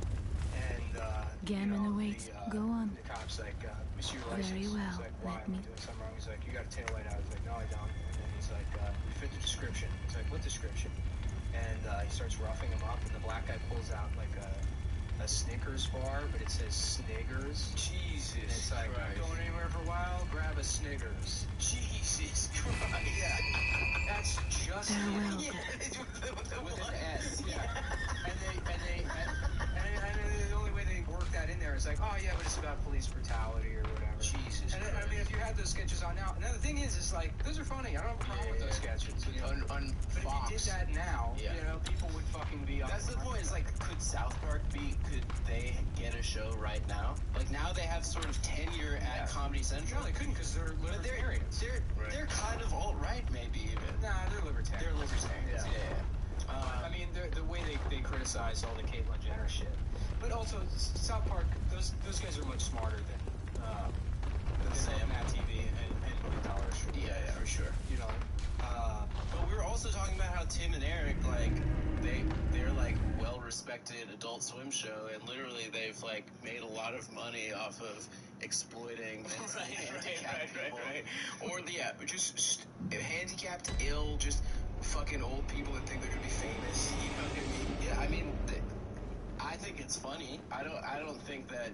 and Gammon awaits. Go on. The cop's like, "Monsieur license." Very well. He's like, "Why? Let Am I me- doing something wrong?" He's like, "You got a tail light out." He's like, "No, I don't." And then he's like, "You fit the description." He's like, "What description?" And he starts roughing him up, and the black guy pulls out like a Snickers bar, but it says Sniggers. Jesus And it's like, Christ. going anywhere for a while? Grab a Sniggers. Jesus Christ. Yeah. That's just Farewell. with an S. Yeah. And the only way they work that in there is like, oh yeah, but it's about police brutality or whatever. Jesus And Christ. I mean, if you had those sketches on now, and the thing is like, those are funny. I don't have a problem with those sketches. You know? On But Fox. if you did that now, Yeah. people would fucking be on. That's the point. Is like, could South Park could they get a show right now? Like now they have sort of tenure at Comedy Central. No, they couldn't because they're But libertarians. they're kind of alt-right maybe even. Nah, they're libertarians. They're libertarians. I mean, the way they criticize all the Caitlyn Jenner shit, but also South Park, those guys are much smarter than Sam. Mad TV and Dollar Street. Yeah, for sure. You know, But we were also talking about how Tim and Eric, like, they're like well-respected Adult Swim show, and literally they've like made a lot of money off of exploiting mentally handicapped people. Or just handicapped, ill, just fucking old people that think they're gonna be famous. You know what I mean? Yeah, I mean, I think it's funny. I don't think that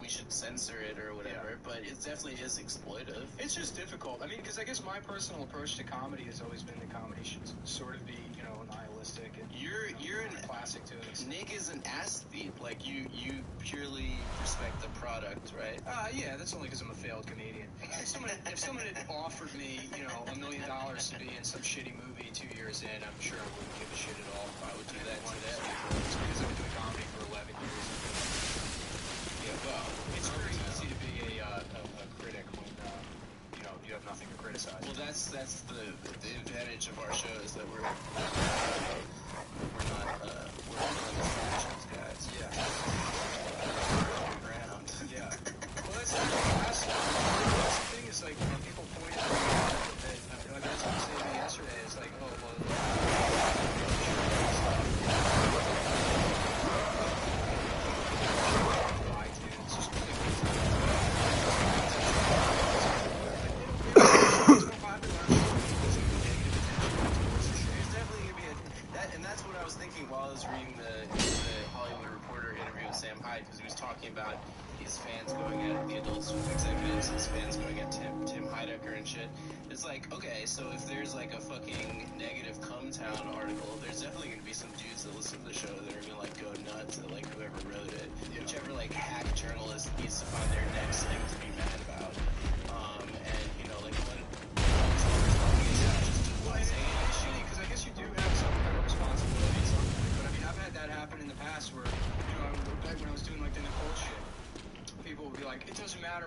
we should censor it or whatever, but it definitely is exploitive. it's just difficult. I mean, because I guess my personal approach to comedy has always been that comedy should sort of be, nihilistic and You're an classic to it. Nick is an aesthete. Like you purely respect the product, right? Yeah, that's only because I'm a failed comedian. If someone had offered me, $1 million to be in some shitty movie 2 years in, I'm sure I wouldn't give a shit at all. I would do that today. It's because I've been doing comedy for 11 years. Yeah, well, It's very easy to be a critic when you have nothing to criticize. well, that's the advantage of our show is that we're not solutions guys. Yeah. Ground. Yeah. Well, that's the thing is like people point out that that's what I said to me yesterday is like, oh well. There's definitely gonna be and that's what I was thinking while I was reading the Hollywood Reporter interview with Sam Hyde, because he was talking about his fans going at the Adult Swim executives, his fans going at Tim Heidecker and shit. It's like, okay, so if there's like a fucking negative Cumtown article, there's definitely gonna be some dudes that listen to the show that are gonna like go nuts at like whoever wrote it. Whichever like hack journalist needs to find their next thing to be mad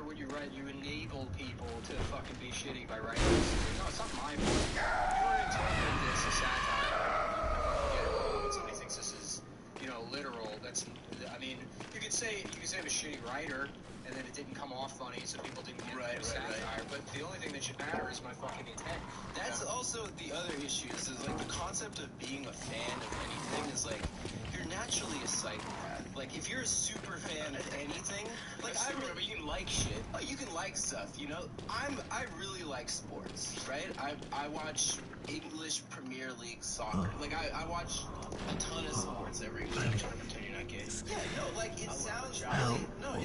matter what you write, you enable people to fucking be shitty by writing this. No, it's not my fault. You don't interpret this as satire. When somebody thinks this is, literal, that's, I mean, you could say I'm a shitty writer, and then it didn't come off funny, so people didn't get it as satire, but the only thing that should matter is my fucking intent. That's also the other issue, is like the concept of being a fan of anything is like, you're naturally a psychopath. Like, if you're a super fan of anything, like, but you can like shit. You can like stuff, I really like sports, right? I watch English Premier League soccer. Like, I watch a ton of sports every week. I'm trying to pretend you're not gay. Yeah, no, like, it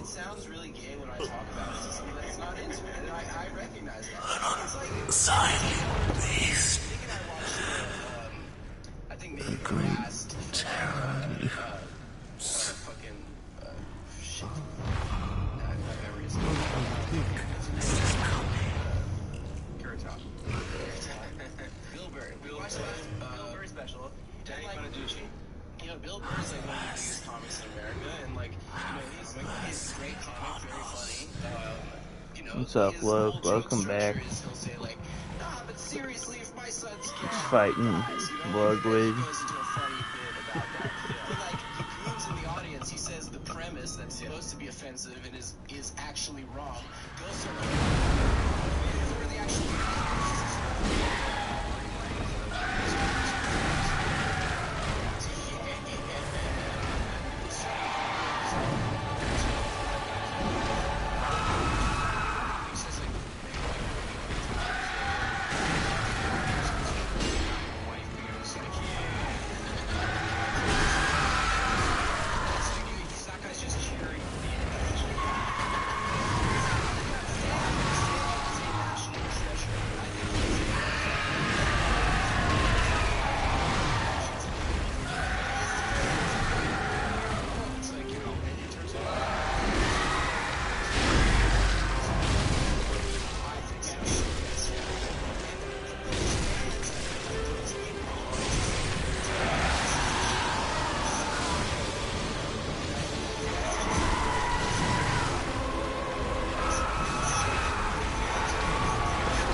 sounds really gay when I talk about it to somebody that's not into it, and I recognize that. It's like, Please. I think maybe the last, fucking, shit. My memory is Carrot Top. Bill Burr. We watched Bill Burr special. Danny Bonaducci. Bill Burr is like one of the biggest comics in America, and he's a great comic, very funny. What's up, Luke? Welcome back. He'll say like, nah, but seriously, if my son's Fighting Bloodwig. He goes into a funny bit about that. But like, he proves in the audience, he says the premise that's supposed to be offensive and is actually wrong. Goes to where the actual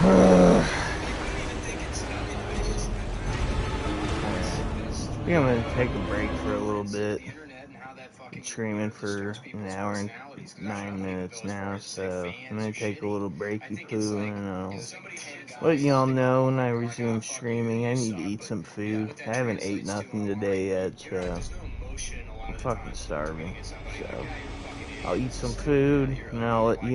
I think I'm gonna take a break for a little bit. I'm streaming for an hour and 9 minutes now, so I'm gonna take a little breaky poo, and I'll let y'all know when I resume streaming. I need to eat some food. I haven't ate nothing today yet, so I'm fucking starving. So I'll eat some food, and I'll let you